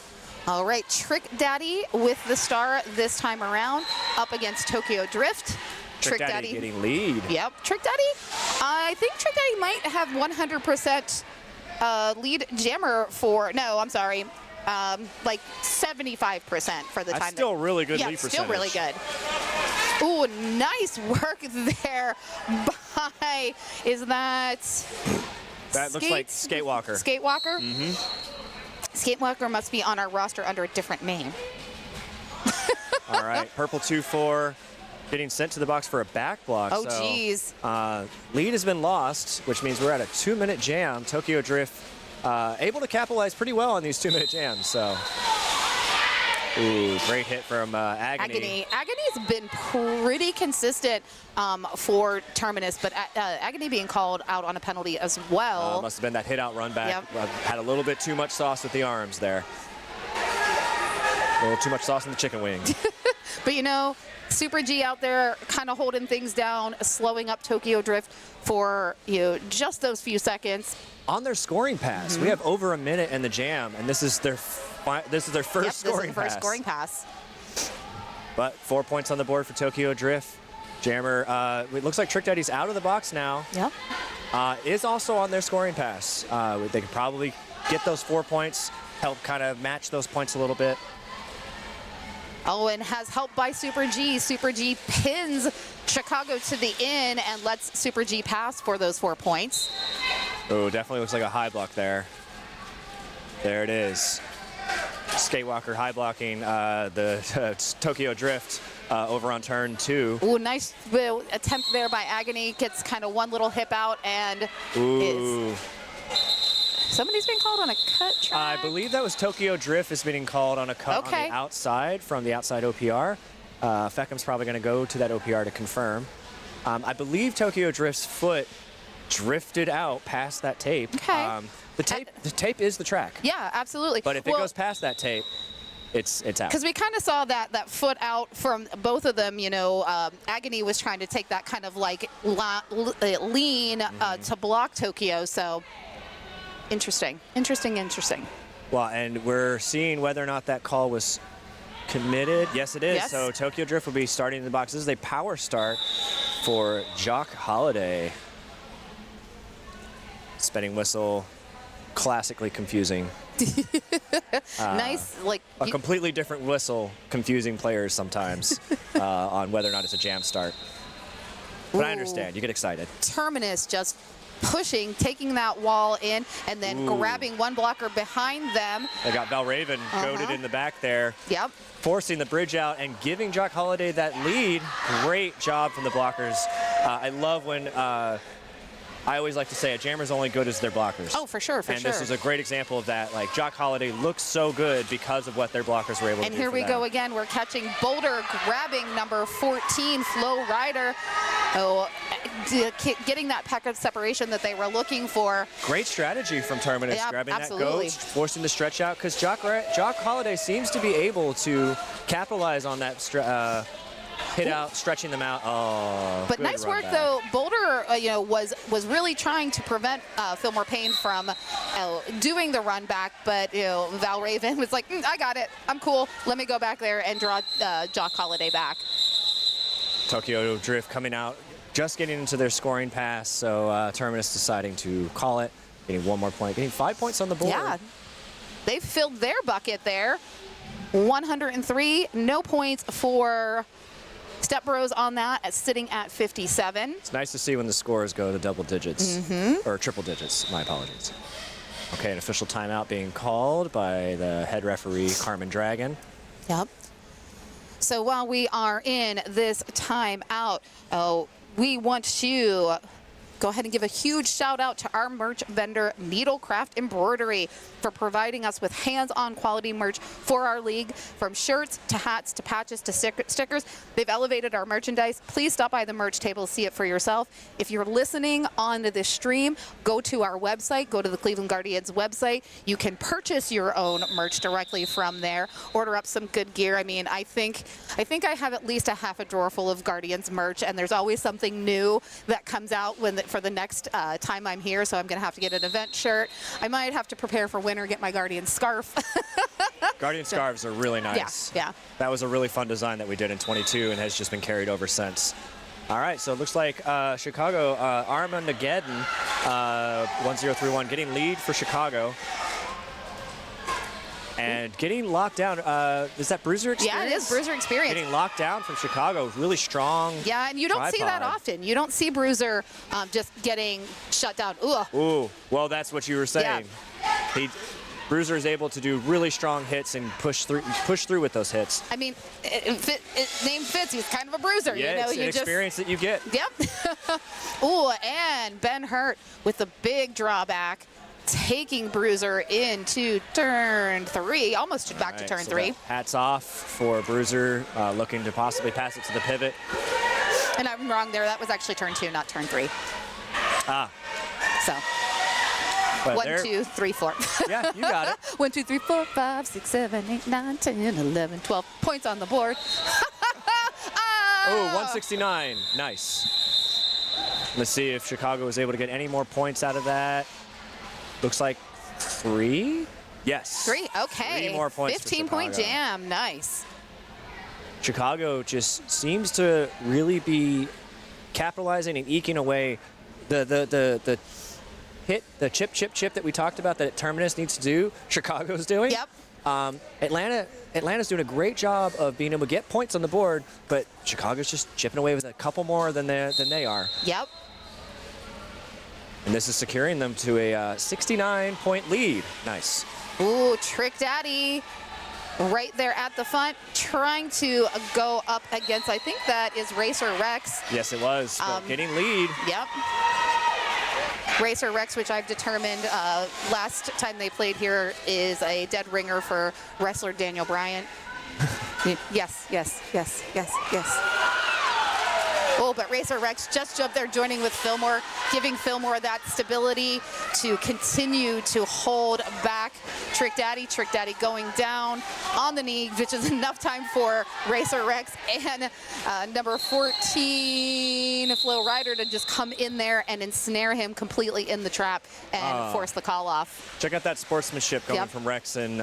All right, Trick Daddy with the star this time around, up against Tokyo Drift. Trick Daddy getting lead. Yep, Trick Daddy. I think Trick Daddy might have 100% lead jammer for, no, I'm sorry, like 75% for the time. That's still really good lead percentage. Still really good. Ooh, nice work there by, is that looks like Skatewalker. Skatewalker? Mm-hmm. Skatewalker must be on our roster under a different name. All right, purple 2-4 getting sent to the box for a back block. Oh, geez. Lead has been lost, which means we're at a 2-minute jam. Tokyo Drift able to capitalize pretty well on these 2-minute jams, so. Ooh, great hit from Agony. Agony's been pretty consistent for Terminus, but Agony being called out on a penalty as well. Must have been that hit out run back. Yep. Had a little bit too much sauce with the arms there. A little too much sauce in the chicken wing. But Super G out there kind of holding things down, slowing up Tokyo Drift for just those few seconds. On their scoring pass, we have over a minute in the jam, and this is their first scoring pass. But 4 points on the board for Tokyo Drift. Jammer, it looks like Trick Daddy's out of the box now. Yep. Is also on their scoring pass. They could probably get those 4 points, help kind of match those points a little bit. Oh, and has help by Super G. Super G pins Chicago to the in and lets Super G pass for those 4 points. Oh, definitely looks like a high block there. There it is. Skatewalker high blocking the Tokyo Drift over on turn 2. Ooh, nice attempt there by Agony. Gets kind of one little hip out and somebody's been called on a cut track. I believe that was Tokyo Drift is being called on a cut on the outside from the outside OPR. Feckham's probably going to go to that OPR to confirm. I believe Tokyo Drift's foot drifted out past that tape. Okay. The tape is the track. Yeah, absolutely. But if it goes past that tape, it's out. Because we kind of saw that foot out from both of them. You know, Agony was trying to take that kind of like lean to block Tokyo. So interesting. Well, and we're seeing whether or not that call was committed. Yes, it is. Yes. So Tokyo Drift will be starting in the box. This is a power start for Jock Holiday. Spinning whistle, classically confusing. Nice, like A completely different whistle confusing players sometimes on whether or not it's a jam start. But I understand. You get excited. Terminus just pushing, taking that wall in, and then grabbing one blocker behind them. They got Valraven goaded in the back there. Yep. Forcing the bridge out and giving Jock Holiday that lead. Great job from the blockers. I love when I always like to say a jammer's only good as their blockers. Oh, for sure, and this is a great example of that. Like, Jock Holiday looks so good because of what their blockers were able to do. And here we go again. We're catching Boulder, grabbing number 14, Flow Rider. Oh, getting that packet separation that they were looking for. Great strategy from Terminus, Yeah, grabbing absolutely. that goat, forcing the stretch out, because Jock Holiday seems to be able to capitalize on that hit out, stretching them out. Oh, But good nice run work, back. though. Boulder, was really trying to prevent Fillmore Payne from doing the run back, but Valraven was like, I got it, I'm cool. Let me go back there and draw Jock Holiday back. Tokyo Drift coming out, just getting into their scoring pass, so Terminus deciding to call it, getting one more point, getting 5 points on the board. Yeah, they've filled their bucket there. 103, no points for Step Bros on that, sitting at 57. It's nice to see when the scores go to double digits, or triple digits, my apologies. Okay, an official timeout being called by the head referee, Carmen Dragon. Yep. So while we are in this timeout, we want to go ahead and give a huge shout out to our merch vendor, Needlecraft Embroidery, for providing us with hands-on quality merch for our league, from shirts to hats to patches to stickers. They've elevated our merchandise. Please stop by the merch table, see it for yourself. If you're listening on this stream, go to our website, go to the Cleveland Guardians website. You can purchase your own merch directly from there. Order up some good gear. I mean, I think I have at least a half a drawer full of Guardians merch, and there's always something new that comes out for the next time I'm here, so I'm going to have to get an event shirt. I might have to prepare for winter, get my Guardian scarf. Guardian scarves are really nice. Yeah. That was a really fun design that we did in 22 and has just been carried over since. All right, so it looks like Chicago, Armageddon, 1031, getting lead for Chicago. And getting locked down. Is that Bruiser Experience? Yeah, it is Bruiser Experience. Getting locked down from Chicago. Really strong. Yeah, and you don't see that tripod. often. You don't see Bruiser just getting shut down. Ugh. Ooh, well, that's what you were saying. Bruiser is able to do really strong hits and push through with those hits. I mean, name fits. He's kind of a bruiser. Yeah, it's an experience that you get. Yep. Ooh, and Ben Hurt with the big drawback, taking Bruiser into turn 3, almost back to turn 3. Hats off for Bruiser, looking to possibly pass it to the pivot. And I'm wrong there. That was actually turn 2, not turn 3. Ah. So. But 1, 2, 3, 4. Yeah, you got it. 1, 2, 3, 4, 5, 6, 7, 8, 9, 10, 11, 12 points on the board. Oh, 169. Nice. Let's see if Chicago was able to get any more points out of that. Looks like 3? Yes. 3, okay. 3 more points. 15-point jam. Nice. Chicago just seems to really be capitalizing and eking away the hit, the chip that we talked about that Terminus needs to do. Chicago's doing. Yep. Atlanta's doing a great job of being able to get points on the board, but Chicago's just chipping away with a couple more than they are. Yep. And this is securing them to a 69-point lead. Nice. Ooh, Trick Daddy right there at the front, trying to go up against, I think that is Racer Rex. Yes, it was. Getting lead. Yep. Racer Rex, which I've determined last time they played here, is a dead ringer for wrestler Daniel Bryan. Yes. Oh, but Racer Rex just jumped there, joining with Fillmore, giving Fillmore that stability to continue to hold back Trick Daddy. Trick Daddy going down on the knee, which is enough time for Racer Rex and number 14, Flow Rider, to just come in there and ensnare him completely in the trap and force the call off. Check out that sportsmanship coming Yep. from Rex and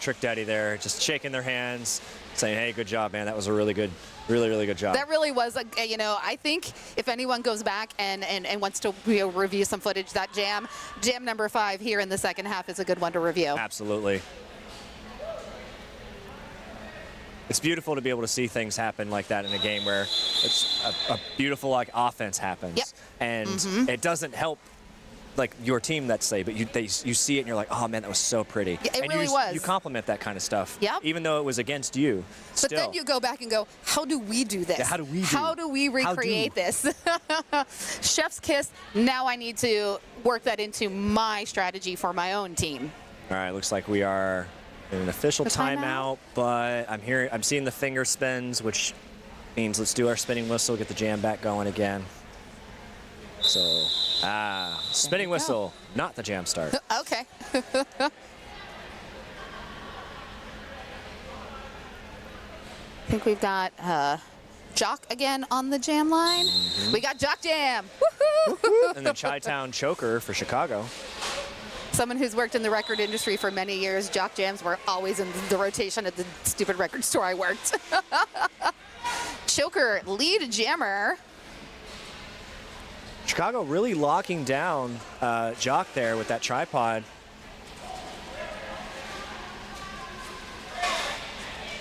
Trick Daddy there, just shaking their hands, saying, hey, good job, man. That was a really good, really good job. That really was, you know, I think if anyone goes back and wants to review some footage, that jam number 5 here in the second half is a good one to review. Absolutely. It's beautiful to be able to see things happen like that in a game where it's a beautiful like offense happens. Yep. And it doesn't help like your team, let's say, but you see it and you're like, oh man, that was so pretty. Yeah, it and really was. You compliment that kind of stuff. Yep. Even though it was against you. But still. then you go back and go, how do we do this? Yeah, how do we do? How do we recreate this? Chef's kiss. Now I need to work that into my strategy for my own team. All right, looks like we are in an official The timeout, but I'm seeing the finger spins, which means let's do our spinning whistle, get the jam back going again. So, spinning whistle, not the jam start. Okay. I think we've got Jock again on the jam line. We got Jock Jam. Woohoo! And then Chi-Town Choker for Chicago. Someone who's worked in the record industry for many years, Jock Jams were always in the rotation at the stupid record store I worked. Choker, lead jammer. Chicago really locking down Jock there with that tripod.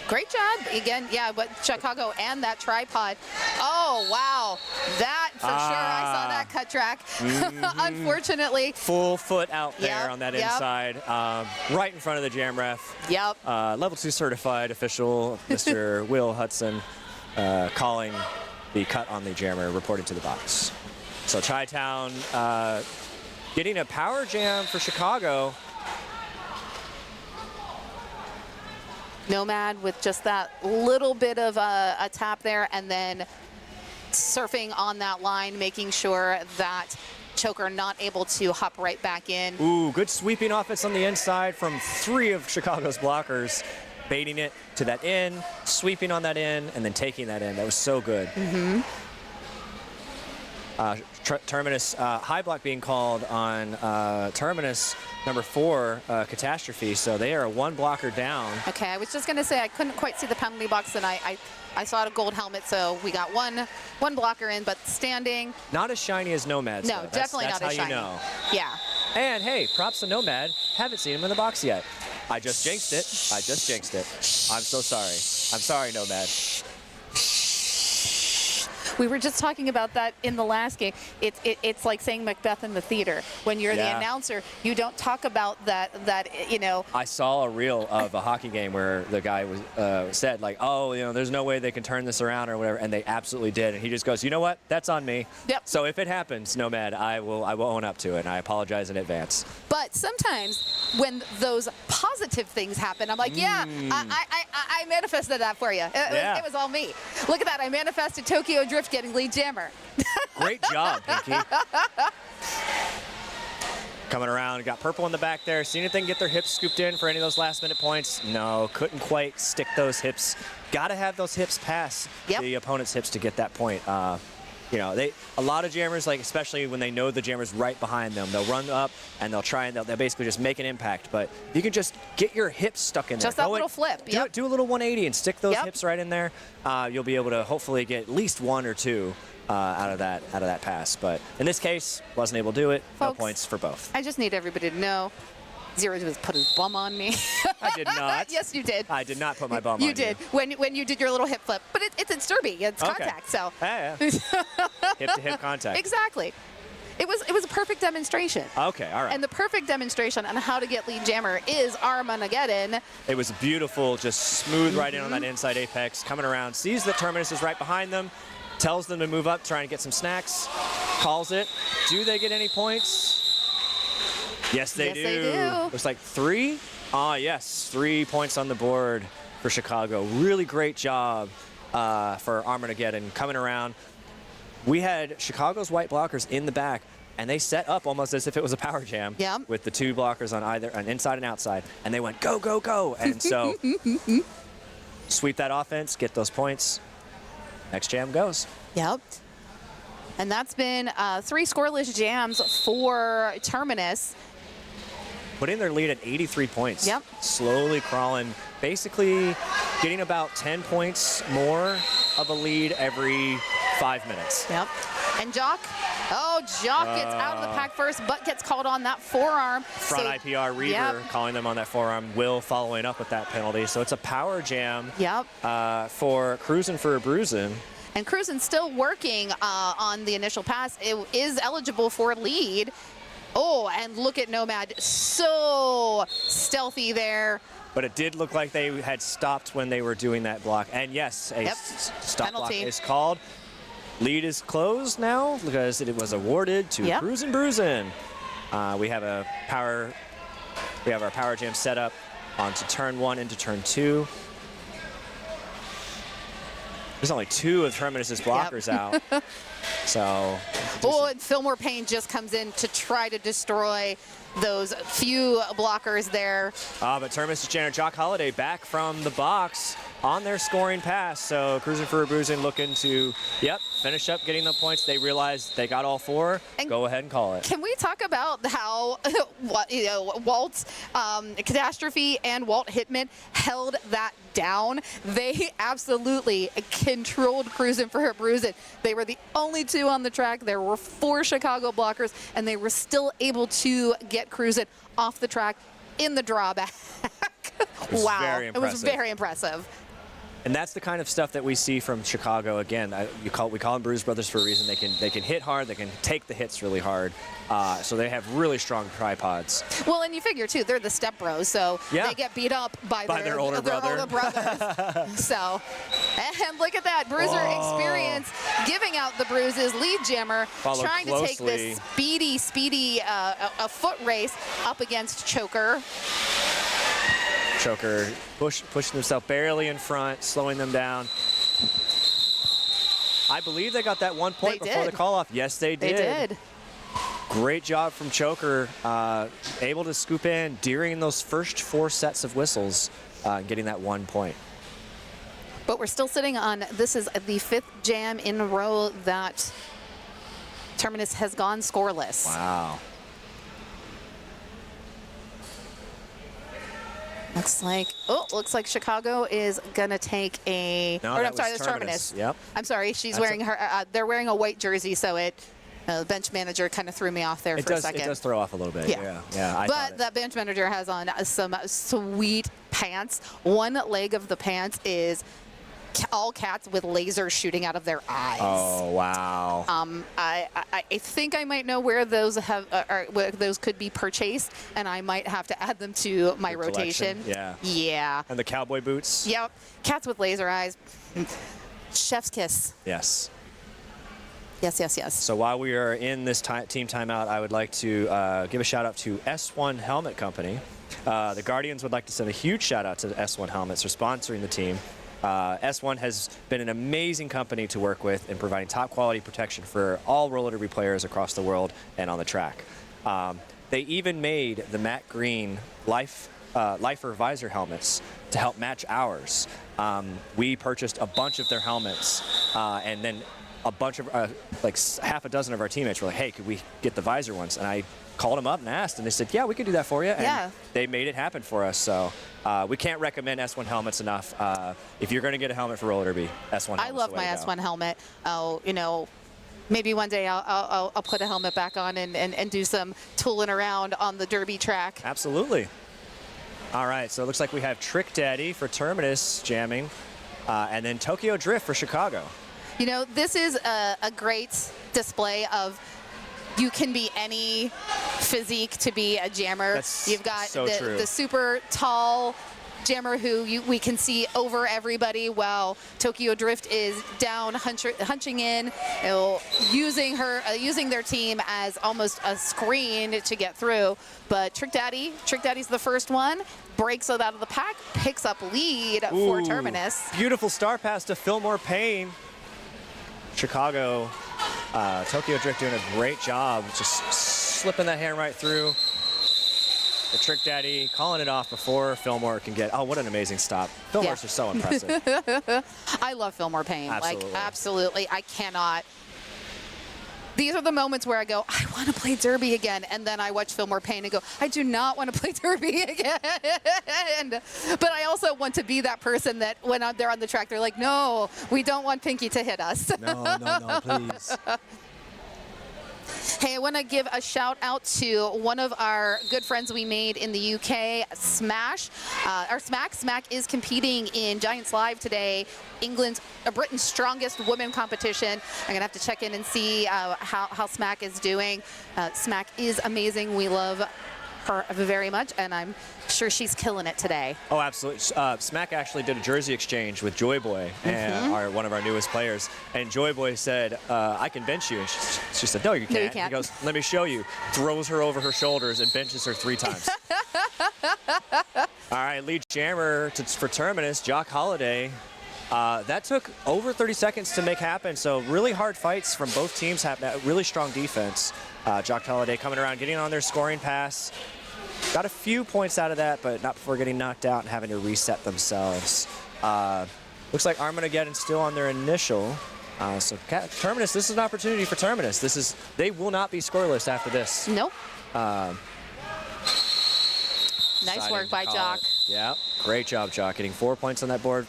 Great job. Again, yeah, but Chicago and that tripod. Oh, wow. That, for sure, I saw that cut track. Unfortunately. Full foot out there Yep, on that yep. inside, right in front of the jam ref. Yep. Level 2 certified official, Mr. Will Hudson, calling the cut on the jammer, reported to the box. So Chi-Town getting a power jam for Chicago. Nomad with just that little bit of a tap there, and then surfing on that line, making sure that Choker not able to hop right back in. Ooh, good sweeping offense on the inside from 3 of Chicago's blockers. Baiting it to that in, sweeping on that in, and then taking that in. That was so good. Terminus, high block being called on Terminus, number 4, Catastrophe. So they are 1 blocker down. Okay, I was just going to say I couldn't quite see the penalty box, and I saw a gold helmet, so we got one blocker in, but standing. Not as shiny as Nomads. No, though. definitely that's not as how shiny. you know. Yeah. And hey, props to Nomad. Haven't seen him in the box yet. I just jinxed it. I just jinxed it. I'm so sorry. I'm sorry, Nomad. We were just talking about that in the last game. It's like saying Macbeth in the theater. When you're the announcer, you don't talk about that you know. I saw a reel of a hockey game where the guy was said like, oh, you know, there's no way they can turn this around or whatever, and they absolutely did. And he just goes, you know what? That's on me. Yep. So if it happens, Nomad, I will own up to it, and I apologize in advance. But sometimes when those positive things happen, I'm like, yeah, I manifested that for you. It was all me. Look at that. I manifested Tokyo Drift getting lead jammer. Great job, Pinky. Coming around, got purple in the back there. Seeing if they can get their hips scooped in for any of those last-minute points. No, couldn't quite stick those hips. Got to have those hips pass the opponent's hips to get that point. You know, a lot of jammers, like especially when they know the jammer's right behind them, they'll run up and they'll try and they'll basically just make an impact. But you can just get your hips stuck in there. Just that little flip. Do a little 180 and stick those hips right in there. You'll be able to hopefully get at least 1 or 2 out of that pass. But in this case, wasn't able to do it. Folks, no points for both. I just need everybody to know. Zero just put his bum on me. I did not. Yes, you did. I did not put my bum on you. You did when you did your little hip flip, but it's in Derby. It's contact, so. Yeah. Hip-to-hip contact. Exactly. It was a perfect demonstration. Okay, all right. And the perfect demonstration on how to get lead jammer is Armageddon. It was beautiful, just smooth right in on that inside apex, coming around, sees that Terminus is right behind them, tells them to move up, trying to get some snacks, calls it. Do they get any points? Yes, they do. Looks like 3. Yes, 3 points on the board for Chicago. Really great job for Armageddon coming around. we had Chicago's white blockers in the back, and they set up almost as if it was a power jam with the 2 blockers on inside and outside, and they went, go, go, go. And so sweep that offense, get those points. Next jam goes. Yep. And that's been 3 scoreless jams for Terminus. Putting their lead at 83 points. Yep. Slowly crawling, basically getting about 10 points more of a lead every 5 minutes. Yep. And Jock, Jock gets out of the pack first, but gets called on that forearm. Front IPR Reaver calling them on that forearm. Will following up with that penalty. So it's a power jam for Cruisin' for a Bruisin'. And Cruisin' still working on the initial pass. It is eligible for lead. Oh, and look at Nomad, so stealthy there. But it did look like they had stopped when they were doing that block. And yes, a stop block is called. Lead is closed now because it was awarded to Cruisin' Bruisin'. We have our power jam set up onto turn 1 into turn 2. There's only 2 of Terminus's blockers out. So. And Fillmore Payne just comes in to try to destroy those few blockers there. But Terminus janitor Jock Holiday back from the box on their scoring pass. So Cruisin' for a Bruisin' looking to, finish up getting the points. They realized they got all 4. And go ahead and call it. Can we talk about how Walt Catastrophe and Walt Hitman held that down? They absolutely controlled Cruisin' for a Bruisin'. They were the only 2 on the track. There were 4 Chicago blockers, and they were still able to get Cruisin' off the track in the drawback. Wow, it was very impressive. And that's the kind of stuff that we see from Chicago. Again, we call them Bruise Brothers for a reason. They can hit hard. They can take the hits really hard. So they have really strong tripods. Well, and you figure too, they're the Step Bros, so they get beat up by their older brothers. So, and look at that, Bruiser experience giving out the bruises. Lead jammer trying to take this speedy a foot race up against Choker. Choker pushing himself barely in front, slowing them down. I believe they got that 1 point before the call-off. Yes, they did. They did. Great job from Choker, able to scoop in during those first 4 sets of whistles, getting that 1 point. But we're still sitting on, this is the 5th jam in a row that Terminus has gone scoreless. Wow. Looks like Chicago is gonna take a. No, I'm sorry, that's Terminus. Yep. I'm sorry, she's wearing her. They're wearing a white jersey, so the bench manager kind of threw me off there for a second. It does throw off a little bit. Yeah. But the bench manager has on some sweet pants. One leg of the pants is all cats with lasers shooting out of their eyes. Oh wow. I think I might know where those where those could be purchased, and I might have to add them to my rotation. Yeah. And the cowboy boots. Yep. Cats with laser eyes. Chef's kiss. Yes. Yes. So while we are in this team timeout, I would like to give a shout out to S1 Helmet Company. The Guardians would like to send a huge shout out to S1 Helmets for sponsoring the team. S1 has been an amazing company to work with in providing top quality protection for all roller derby players across the world and on the track. They even made the matte green Lifer visor helmets to help match ours. We purchased a bunch of their helmets, and then a bunch of, like half a dozen of our teammates were like, hey, could we get the visor ones? And I called them up and asked, and they said, yeah, we could do that for you. And they made it happen for us. So we can't recommend S1 helmets enough. If you're going to get a helmet for roller derby, S1 helmet. I love my S1 helmet. Maybe one day I'll put a helmet back on and do some tooling around on the derby track. Absolutely. All right, so it looks like we have Trick Daddy for Terminus jamming, and then Tokyo Drift for Chicago. This is a great display of you can be any physique to be a jammer. You've got the super tall jammer who we can see over everybody, while Tokyo Drift is down, hunching in, using their team as almost a screen to get through. But Trick Daddy's the first one, breaks it out of the pack, picks up lead for Terminus. Beautiful star pass to Fillmore Payne. Chicago Tokyo Drift doing a great job, just slipping that hand right through. The Trick Daddy calling it off before Fillmore can get. Oh, what an amazing stop! Fillmore's just so impressive. I love Fillmore Payne. Absolutely. Like, absolutely. I cannot. These are the moments where I go, I want to play Derby again. And then I watch Fillmore Payne and go, I do not want to play Derby again. But I also want to be that person that when they're on the track, they're like, no, we don't want Pinky to hit us. No, please. Hey, I want to give a shout out to one of our good friends we made in the UK, Smash. Smack is competing in Giants Live today, Britain's strongest women competition. I'm going to have to check in and see how Smack is doing. Smack is amazing. We love her very much, and I'm sure she's killing it today. Oh, absolutely. Smack actually did a jersey exchange with Joy Boy, and one of our newest players. And Joy Boy said, I can bench you. And she said, no, you can't. No, you can't. He goes, let me show you. Throws her over her shoulders and benches her 3 times. All right, lead jammer for Terminus, Jock Holiday. That took over 30 seconds to make happen, so really hard fights from both teams, really strong defense. Jock Holiday coming around, getting on their scoring pass. Got a few points out of that, but not before getting knocked out and having to reset themselves. Looks like Armageddon still on their initial. So Terminus, this is an opportunity for Terminus. They will not be scoreless after this. Nope. Nice work by Jock. Yeah, great job, Jock. Getting 4 points on that board.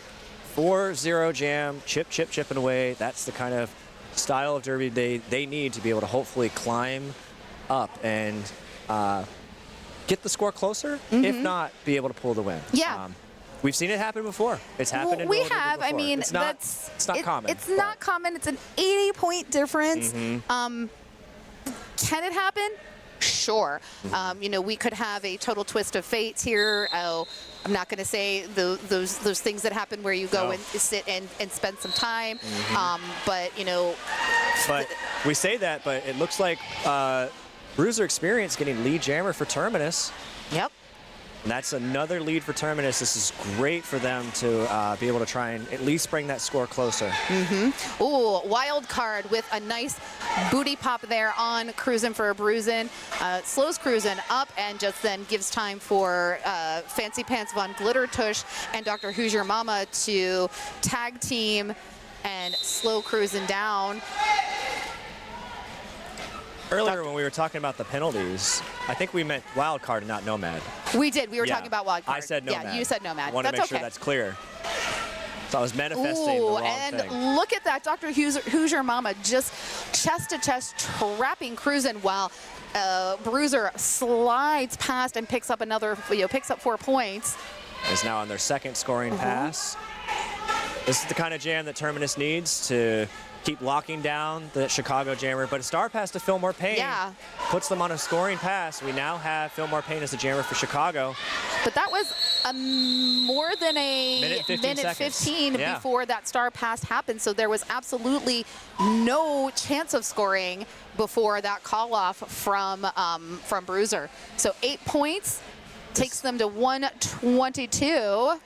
4-0 jam, chipping away. That's the kind of style of Derby they need to be able to hopefully climb up and get the score closer, if not be able to pull the win. Yeah. We've seen it happen before. It's happened in we World Derby have. I before. mean, it's not common. It's not common. It's an 80-point difference. Can it happen? Sure. We could have a total twist of fate here. Oh, I'm not going to say those things that happen where you go and sit and spend some time. But But we say that, but it looks like Bruiser Experience getting lead jammer for Terminus. Yep. And that's another lead for Terminus. This is great for them to be able to try and at least bring that score closer. Ooh, wild card with a nice booty pop there on Cruisin' for a Bruisin'. Slows Cruisin' up and just then gives time for Fancy Pants Von Glittertush and Dr. Who's Your Mama to tag team and slow Cruisin' down. Earlier when we were talking about the penalties, I think we meant wild card and not nomad. We did. We were talking about wild card. I said nomad. Yeah, you said nomad. I want to make sure that's clear. So I was manifesting the wrong thing. Look at that. Dr. Who's Your Mama just chest to chest trapping Cruisin' while Bruiser slides past and picks up 4 points. Is now on their second scoring pass. This is the kind of jam that Terminus needs to keep locking down the Chicago jammer, but a star pass to Fillmore Payne puts them on a scoring pass. We now have Fillmore Payne as the jammer for Chicago. But that was more than a minute 15 before that star pass happened, so there was absolutely no chance of scoring before that call off from Bruiser. So 8 points takes them to 122.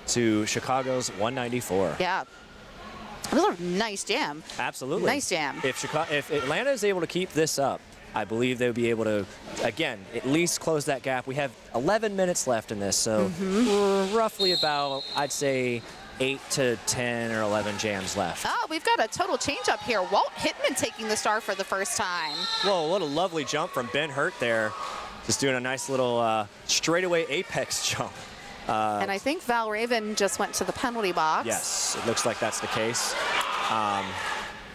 To Chicago's 194. Yeah. Those are nice jam. Absolutely. Nice jam. If Atlanta is able to keep this up, I believe they'll be able to, again, at least close that gap. We have 11 minutes left in this, so we're roughly about, I'd say, 8 to 10 or 11 jams left. Oh, we've got a total change up here. Walt Hittman taking the star for the first time. Whoa, what a lovely jump from Ben Hurt there. Just doing a nice little straightaway apex jump. And I think Val Raven just went to the penalty box. Yes, it looks like that's the case.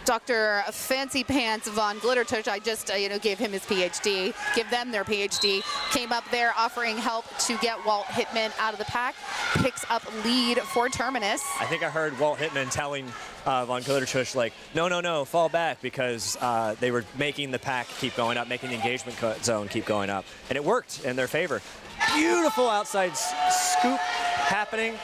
Dr. Fancy Pants Von Glittertush, I just gave him his PhD, give them their PhD, came up there offering help to get Walt Hittman out of the pack, picks up lead for Terminus. I think I heard Walt Hittman telling Von Glittertush, like, no, fall back, because they were making the pack keep going up, making the engagement zone keep going up. And it worked in their favor. Beautiful outside scoop happening.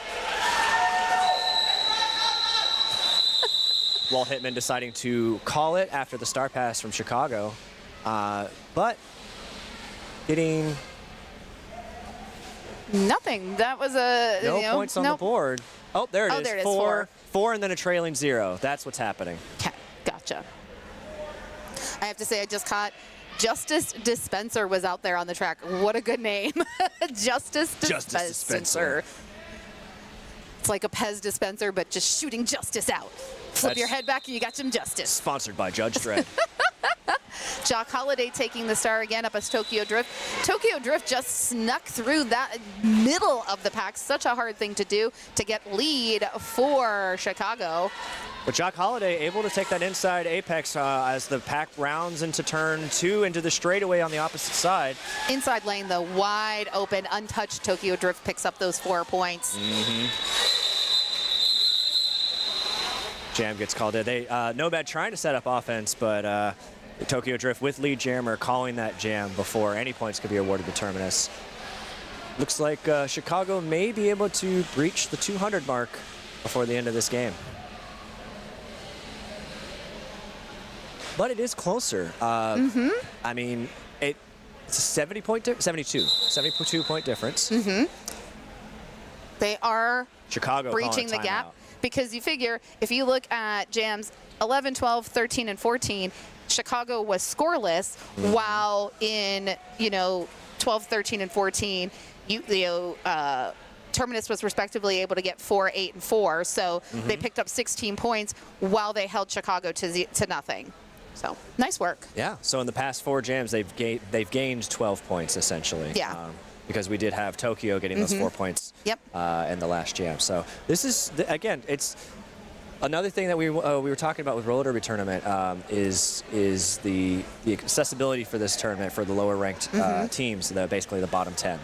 Walt Hittman deciding to call it after the star pass from Chicago, but getting nothing. That was a no points on the board. Oh, there it is. There it is. Four and then a trailing 0. That's what's happening. Okay, gotcha. I have to say, I just caught Justice Dispenser was out there on the track. What a good name. Justice Dispenser. It's like a Pez dispenser, but just shooting justice out. Flip your head back and you got some justice. Sponsored by Judge Dredd. Jock Holiday taking the star again up as Tokyo Drift. Tokyo Drift just snuck through that middle of the pack. Such a hard thing to do to get lead for Chicago. But Jock Holiday able to take that inside apex as the pack rounds into turn 2 into the straightaway on the opposite side. Inside lane, the wide open, untouched Tokyo Drift picks up those 4 points. Jam gets called in. Nomad trying to set up offense, but Tokyo Drift with lead jammer calling that jam before any points could be awarded to Terminus. Looks like Chicago may be able to breach the 200 mark before the end of this game. But it is closer. I mean, it's a 72 point difference. They are Chicago breaching the gap because you figure if you look at jams 11, 12, 13, and 14, Chicago was scoreless, while in 12, 13, and 14, Terminus was respectively able to get 4, 8, and 4. So they picked up 16 points while they held Chicago to nothing. So nice work. Yeah. So in the past 4 jams, they've gained 12 points essentially. Yeah. Because we did have Tokyo getting those 4 points. Yep. In the last jam. So this is again, it's another thing that we were talking about with roller derby tournament is the accessibility for this tournament for the lower ranked teams, basically the bottom 10.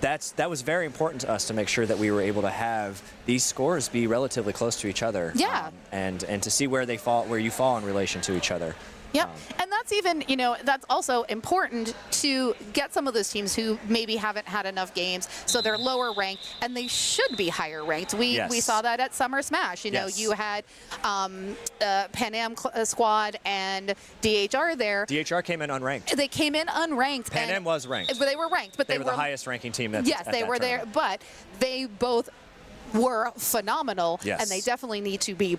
That was very important to us to make sure that we were able to have these scores be relatively close to each other. Yeah. And to see where you fall in relation to each other. Yep. And that's even, that's also important to get some of those teams who maybe haven't had enough games, so they're lower ranked, and they should be higher ranked. We saw that at Summer Smash. You had Pan Am squad and DHR there. DHR came in unranked. They came in unranked. Pan Am was ranked. But they were ranked. But they were the highest ranking team. Yes, they were there. But they both were phenomenal, yes. And they definitely need to be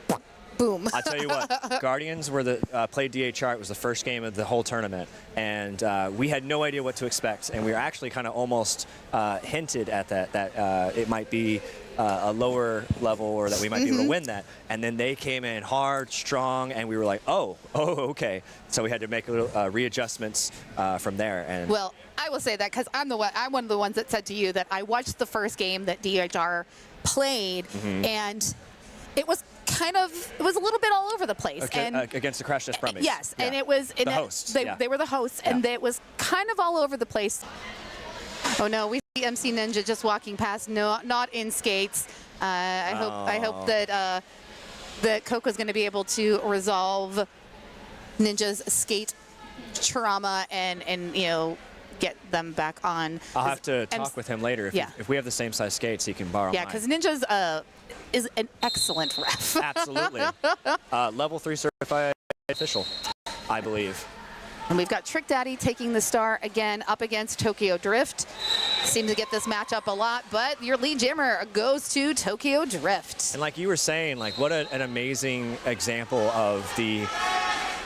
boom. I'll tell you what, Guardians played DHR. It was the first game of the whole tournament, and we had no idea what to expect, and we were actually kind of almost hinted at that it might be a lower level, or that we might be able to win that. And then they came in hard, strong, and we were like, oh, okay. So we had to make a little readjustments from there. And well, I will say that because I'm one of the ones that said to you that I watched the first game that DHR played, and it was a little bit all over the place. Okay, and against the Crash Test Brummies. Yes, yeah. and it was the hosts. They were the hosts, and it was kind of all over the place. Oh no, we see MC Ninja just walking past. No, not in skates. I hope that that Coco's going to be able to resolve Ninja's skate trauma and get them back on. I'll have to talk with him later. If we have the same size skates, he can borrow mine. Yeah, because Ninja's is an excellent ref. Absolutely. Level 3 certified official, I believe. And we've got Trick Daddy taking the star again up against Tokyo Drift. Seems to get this matchup a lot, but your lead jammer goes to Tokyo Drift. And like you were saying, like what an amazing example of the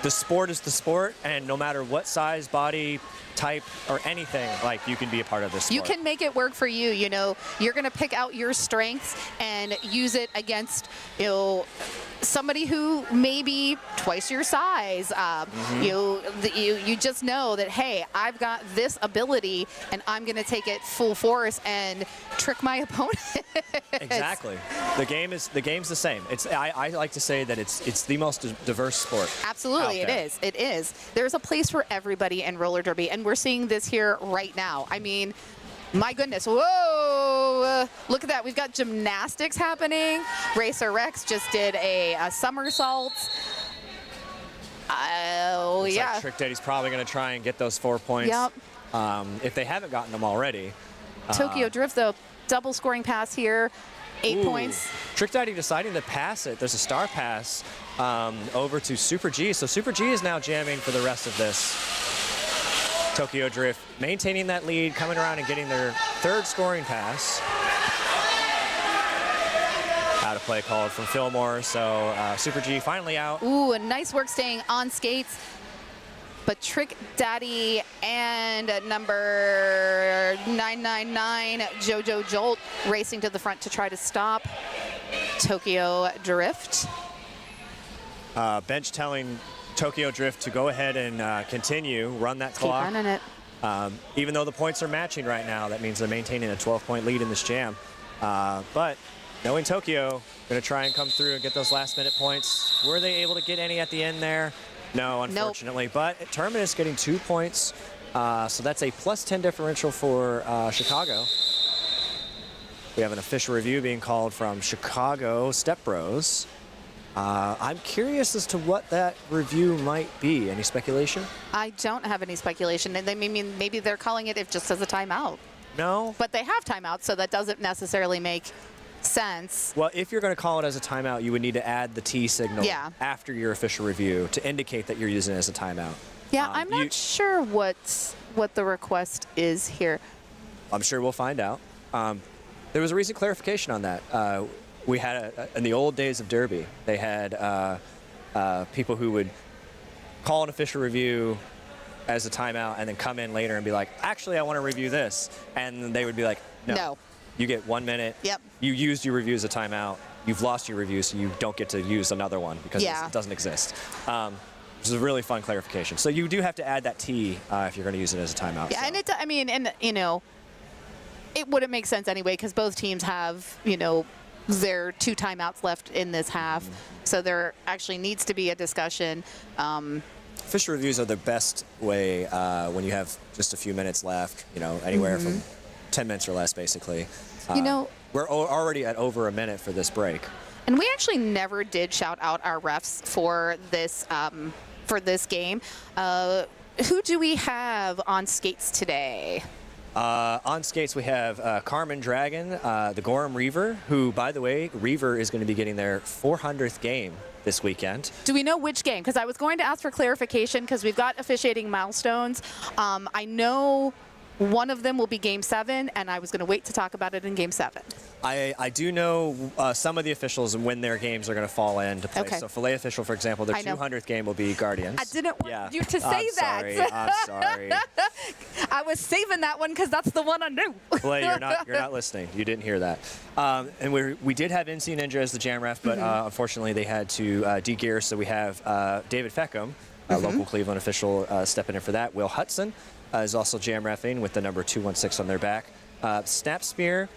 sport is the sport, and no matter what size, body, type, or anything, like you can be a part of this sport. You can make it work for you. You're going to pick out your strengths and use it against somebody who may be twice your size. You just know that, hey, I've got this ability and I'm going to take it full force and trick my opponent. Exactly. The game's the same. I like to say that it's the most diverse sport. Absolutely, it is. It is. There's a place for everybody in roller derby, and we're seeing this here right now. I mean, my goodness, whoa, look at that. We've got gymnastics happening. Racer Rex just did a somersault. Oh, yeah. Like Trick Daddy's probably going to try and get those 4 points. Yep. If they haven't gotten them already. Tokyo Drift, though, double scoring pass here, 8 points. Trick Daddy deciding to pass it. There's a star pass over to Super G. So Super G is now jamming for the rest of this. Tokyo Drift maintaining that lead, coming around and getting their 3rd scoring pass. Out got a play called from Fillmore. So Super G finally out. Ooh, a nice work staying on skates. But Trick Daddy and number 999, JoJo Jolt, racing to the front to try to stop Tokyo Drift. Bench telling Tokyo Drift to go ahead and continue, run that Keep clock. running it. Even though the points are matching right now, that means they're maintaining a 12-point lead in this jam. But knowing Tokyo, going to try and come through and get those last-minute points. Were they able to get any at the end there? No, unfortunately. Nope. But Terminus getting 2 points, so that's a +10 differential for Chicago. We have an official review being called from Chicago Step Bros. I'm curious as to what that review might be. Any speculation? I don't have any speculation. And they mean maybe they're calling it just as a timeout. No. But they have timeouts, so that doesn't necessarily make sense. Well, if you're going to call it as a timeout, you would need to add the T signal after your official review to indicate that you're using it as a timeout. Yeah, I'm not sure what the request is here. I'm sure we'll find out. There was a recent clarification on that. We had, in the old days of Derby, they had people who would call an official review as a timeout and then come in later and be like, actually, I want to review this. And they would be like, no. You get 1 minute. Yep. You used your review as a timeout. You've lost your review, so you don't get to use another one because it doesn't exist. Which is a really fun clarification. So you do have to add that T if you're going to use it as a timeout. Yeah, so. and it wouldn't make sense anyway because both teams have, their 2 timeouts left in this half. So there actually needs to be a discussion. Official reviews are the best way when you have just a few minutes left, anywhere from 10 minutes or less, basically. We're already at over a minute for this break. And we actually never did shout out our refs for this game. Who do we have on skates today? On skates, we have Carmen Dragon, the Gorham Reaver, who, by the way, Reaver is going to be getting their 400th game this weekend. Do we know which game? Because I was going to ask for clarification because we've got officiating milestones. I know one of them will be Game 7, and I was going to wait to talk about it in Game 7. I do know some of the officials and when their games are going to fall into place. Okay. So Filet official, for example, their 200th game will be Guardians. I didn't want you to say I'm sorry. I was saving that one because that's the one I knew. Filet, you're not listening. You didn't hear that. And we did have NC Ninja as the jam ref, but unfortunately they had to de-gear. So we have David Feckham, local Cleveland official, stepping in for that. Will Hudson is also jam reffing with the number 216 on their back. Snap Spear.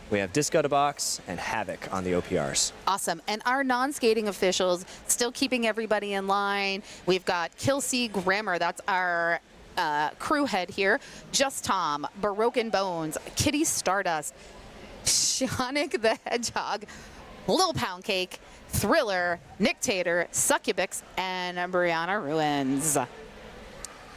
We have Disco to Box and Havoc on the OPRs. Awesome. And our non-skating officials still keeping everybody in line. We've got Kelsey Grammer. That's our crew head here. Just Tom, Baroque Bones, Kitty Stardust, Shonic the Hedgehog, Lil Pound Cake, Thriller, Nick Tater, Succubix, and Brianna Ruins.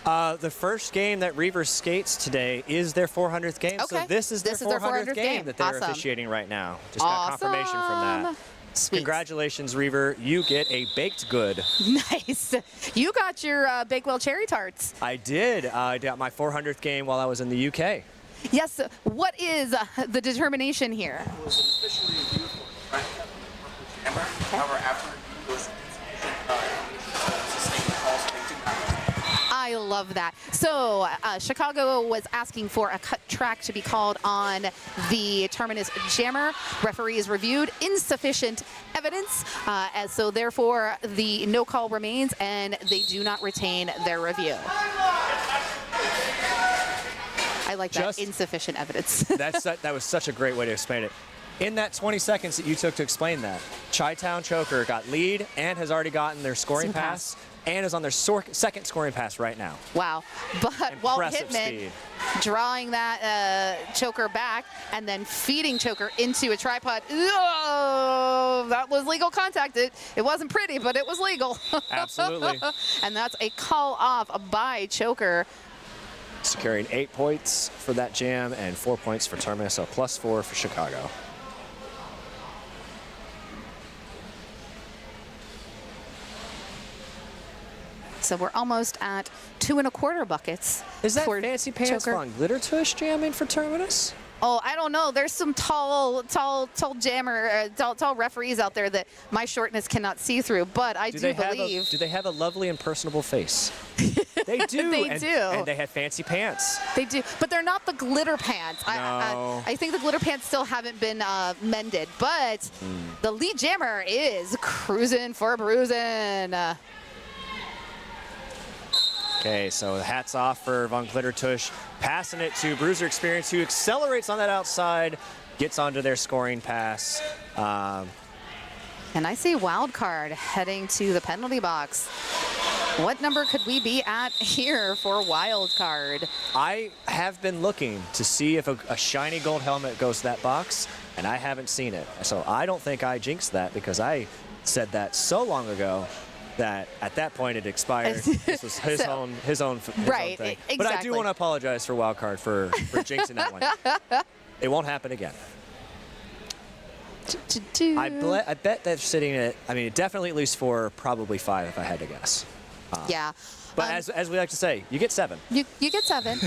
The first game that Reaver skates today is their 400th game. Okay. So this is their 400th game that they're officiating right now. Just got confirmation from that. Sweet. Congratulations, Reaver. You get a baked good. Nice. You got your Bakewell cherry tarts. I did. I got my 400th game while I was in the UK. Yes. What is the determination here? It was an official review for the Jammer. However, after review was sustained calls, they did not. I love that. So Chicago was asking for a cut track to be called on the Terminus jammer. Referees reviewed insufficient evidence, and so therefore the no call remains and they do not retain their review. I like that, insufficient evidence. That was such a great way to explain it. In that 20 seconds that you took to explain that, Chi-Town Choker got lead and has already gotten their scoring pass. And is on their second scoring pass right now. Wow. But Walt Impressive Hitman speed. drawing that choker back and then feeding choker into a tripod. Oh, that was legal contact. It wasn't pretty, but it was legal. Absolutely. And that's a call off by choker. Securing 8 points for that jam and 4 points for Terminus, so +4 for Chicago. So we're almost at 2 1/4 buckets. Is that for Fancy Pants choker. Von Glitter Tush jamming for Terminus? Oh, I don't know. There's some tall referees out there that my shortness cannot see through, but I do believe. Do they have a lovely and personable face? They do. They and, do. And they have fancy pants. They do, but they're not the glitter pants. No. I think the glitter pants still haven't been mended, but the lead jammer is cruising for bruising. Okay, so hats off for Von Glittertush, passing it to Bruiser Experience, who accelerates on that outside, gets onto their scoring pass. And I see wild card heading to the penalty box. What number could we be at here for wild card? I have been looking to see if a shiny gold helmet goes to that box, and I haven't seen it. So I don't think I jinxed that because I said that so long ago that at that point it expired. This was his own Right, thing. exactly. But I do want to apologize for wildcard for jinxing that one. It won't happen again. I bet they're sitting at, I mean, definitely at least 4, probably 5 if I had to guess. Yeah. But as we like to say, you get 7. You get 7.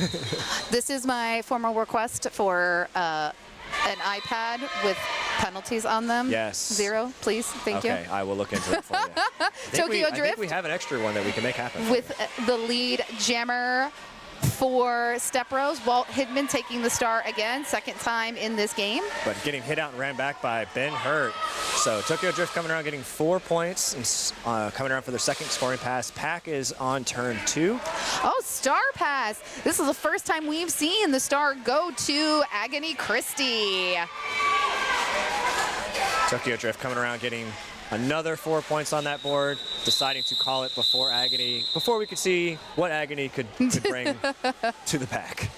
This is my formal request for an iPad with penalties on them. Yes. 0, please. Thank you. Okay, I will look into it for you. Tokyo I Drift. think we have an extra one that we can make happen. With the lead jammer for Step Rose, Walt Hidman taking the star again, second time in this game. But getting hit out and ran back by Ben Hurt. So Tokyo Drift coming around getting 4 points and coming around for their second scoring pass. Pack is on turn 2. Oh, star pass. This is the first time we've seen the star go to Agony Christie. Tokyo Drift coming around getting another 4 points on that board, deciding to call it before Agony, before we could see what Agony could bring to the pack.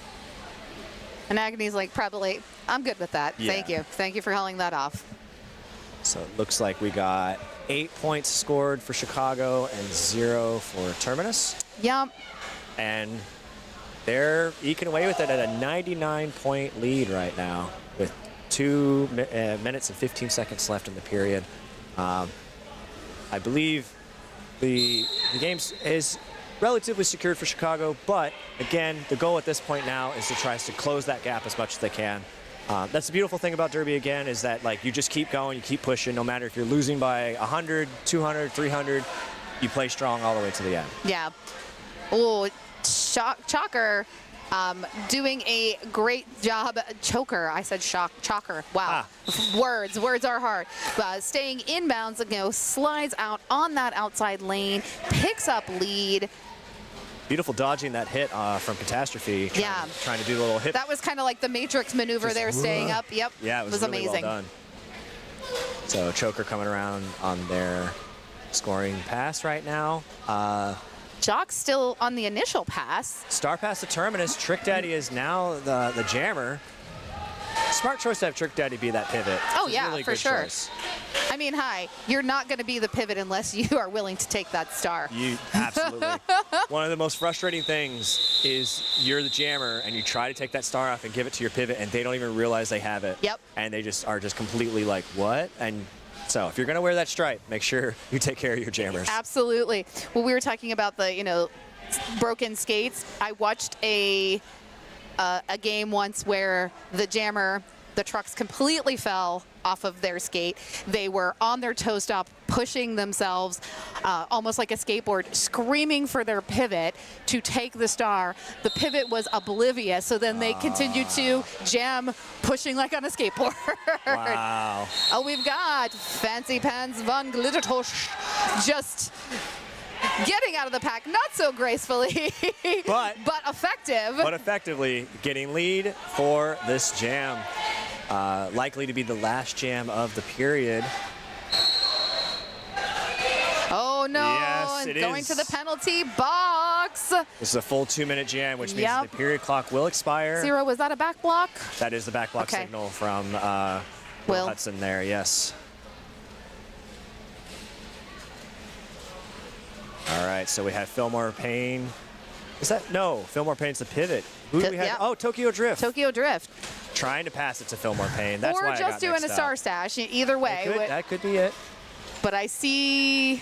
And Agony's like, probably, I'm good with that. Yeah. Thank you. Thank you for calling that off. So it looks like we got 8 points scored for Chicago and 0 for Terminus. Yep. And they're eking away with it at a 99-point lead right now with 2 minutes and 15 seconds left in the period. I believe the game is relatively secured for Chicago, but again, the goal at this point now is to try to close that gap as much as they can. That's the beautiful thing about Derby again, is that like you just keep going, you keep pushing, no matter if you're losing by 100, 200, 300, you play strong all the way to the end. Yeah. Oh, Chalker doing a great job. Choker. I said Chalker. Wow. Words are hard. Staying inbounds, slides out on that outside lane, picks up lead. Beautiful dodging that hit from Catastrophe. Trying to do a little hip. That was kind of like the Matrix maneuver there, staying up. Yep. Yeah, it was really amazing. Well done. So Choker coming around on their scoring pass right now. Jock's still on the initial pass. Star pass to Terminus. Trick Daddy is now the jammer. Smart choice to have Trick Daddy be that pivot. Oh, it's yeah, really for good sure. Choice. I mean, you're not going to be the pivot unless you are willing to take that star. You absolutely. One of the most frustrating things is you're the jammer and you try to take that star off and give it to your pivot, and they don't even realize they have it. Yep. And they just are completely like, what? And so if you're going to wear that stripe, make sure you take care of your jammers. Absolutely. Well, we were talking about the, broken skates. I watched a game once where the trucks completely fell off of their skate. They were on their toe stop, pushing themselves almost like a skateboard, screaming for their pivot to take the star. The pivot was oblivious, so then they continued to jam, pushing like on a skateboard. Wow. Oh, we've got Fancy Pants Von Glittertosh just getting out of the pack, not so gracefully, but effective. But effectively getting lead for this jam. Likely to be the last jam of the period. Oh no, Yes, and it going is. to the penalty box. This is a full 2-minute jam, which means the period clock will expire. 0, was that a back block? That is the back block Okay. signal from Will Hudson there, yes. All right, so we have Fillmore Payne. Is that? No, Fillmore Payne's the pivot. Who do we have? Yeah. Oh, Tokyo Drift. Tokyo Drift. Trying to pass it to Fillmore Payne. That's Or why I just got doing a mixed star up. stash, either way. That could be it. But I see,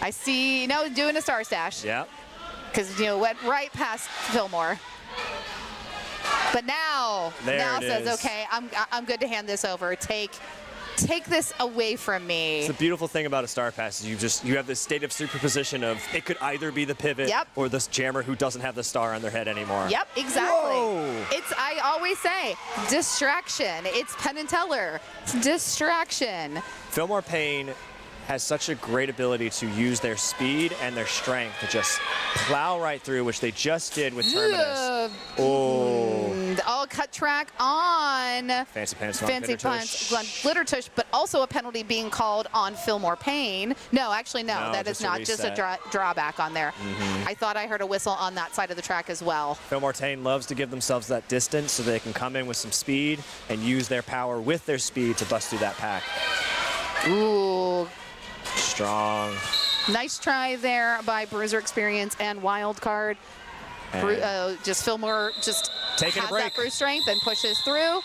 doing a star stash. Yeah. Because, went right past Fillmore. But now There it says, is. okay, I'm good to hand this over. Take this away from me. It's the beautiful thing about a star pass is you have this state of superposition of it could either be the pivot Yep. or this jammer who doesn't have the star on their head anymore. Yep, exactly. Whoa. I always say distraction. It's Penn and Teller. It's distraction. Fillmore Payne has such a great ability to use their speed and their strength to just plow right through, which they just did with Terminus. Oh. All cut track on Fancy Pants, Fancy Punch, Glenn Glittertush, but also a penalty being called on Fillmore Payne. No, actually, no, that is just a not. Just a reset. drawback on there. I thought I heard a whistle on that side of the track as well. Fillmore Payne loves to give themselves that distance so they can come in with some speed and use their power with their speed to bust through that pack. Ooh. Strong. Nice try there by Bruiser Experience and Wildcard. Just Fillmore just Taking a has break. that Bruce strength and pushes through.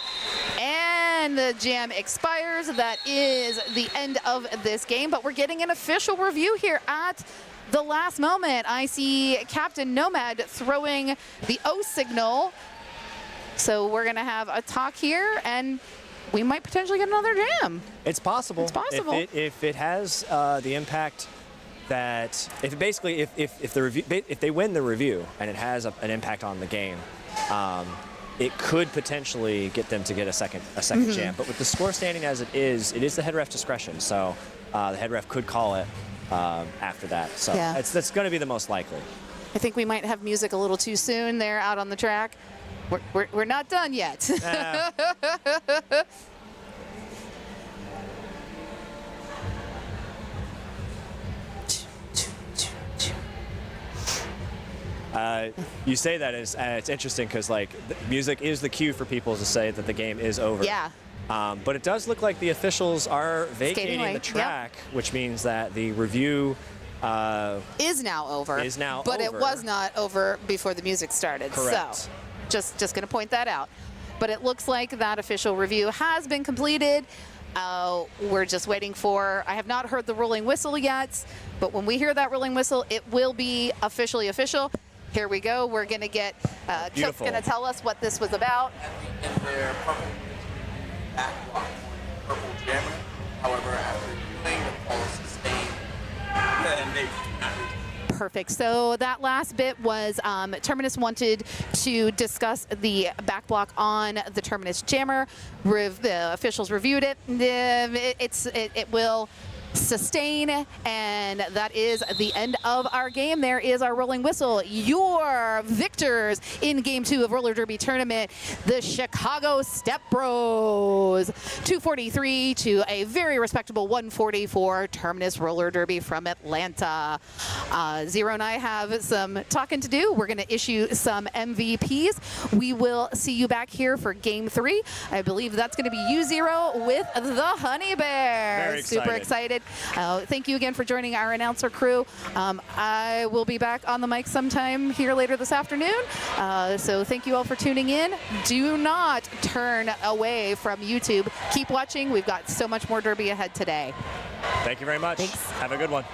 And the jam expires. That is the end of this game, but we're getting an official review here at the last moment. I see Captain Nomad throwing the O signal. So we're going to have a talk here, and we might potentially get another jam. It's possible. It's possible. If it has the impact that if they win the review and it has an impact on the game, it could potentially get them to get a second jam. But with the score standing as it is the head ref discretion. So the head ref could call it after that. So Yeah. that's going to be the most likely. I think we might have music a little too soon there out on the track. We're not done yet. You say that as it's interesting because like music is the cue for people to say that the game is over. Yeah. But it does look like the officials are vacating away. the track, which means that the review Is now over. Is now but over. it was not over before the music started. Correct. So just going to point that out. But it looks like that official review has been completed. We're just waiting for, I have not heard the rolling whistle yet, but when we hear that rolling whistle, it will be officially official. Here we go. We're going to get, Chip's Beautiful. going to tell us what this was about. In their purple back block, purple jammer. However, after doing the ball sustained, and they did not reach. Perfect. So that last bit was Terminus wanted to discuss the back block on the Terminus jammer. The officials reviewed it. It will sustain, and that is the end of our game. There is our rolling whistle. Your victors in Game 2 of Roller Derby Tournament, the Chicago Step Bros. 243 to a very respectable 140 for Terminus Roller Derby from Atlanta. Zero and I have some talking to do. We're going to issue some MVPs. We will see you back here for Game 3. I believe that's going to be you, Zero, with the Honey Bear. Very Super excited. Thank you again for joining our announcer crew. I will be back on the mic sometime here later this afternoon. So thank you all for tuning in. Do not turn away from YouTube. Keep watching. We've got so much more Derby ahead today. Thank you very much. Thanks. Have a good one.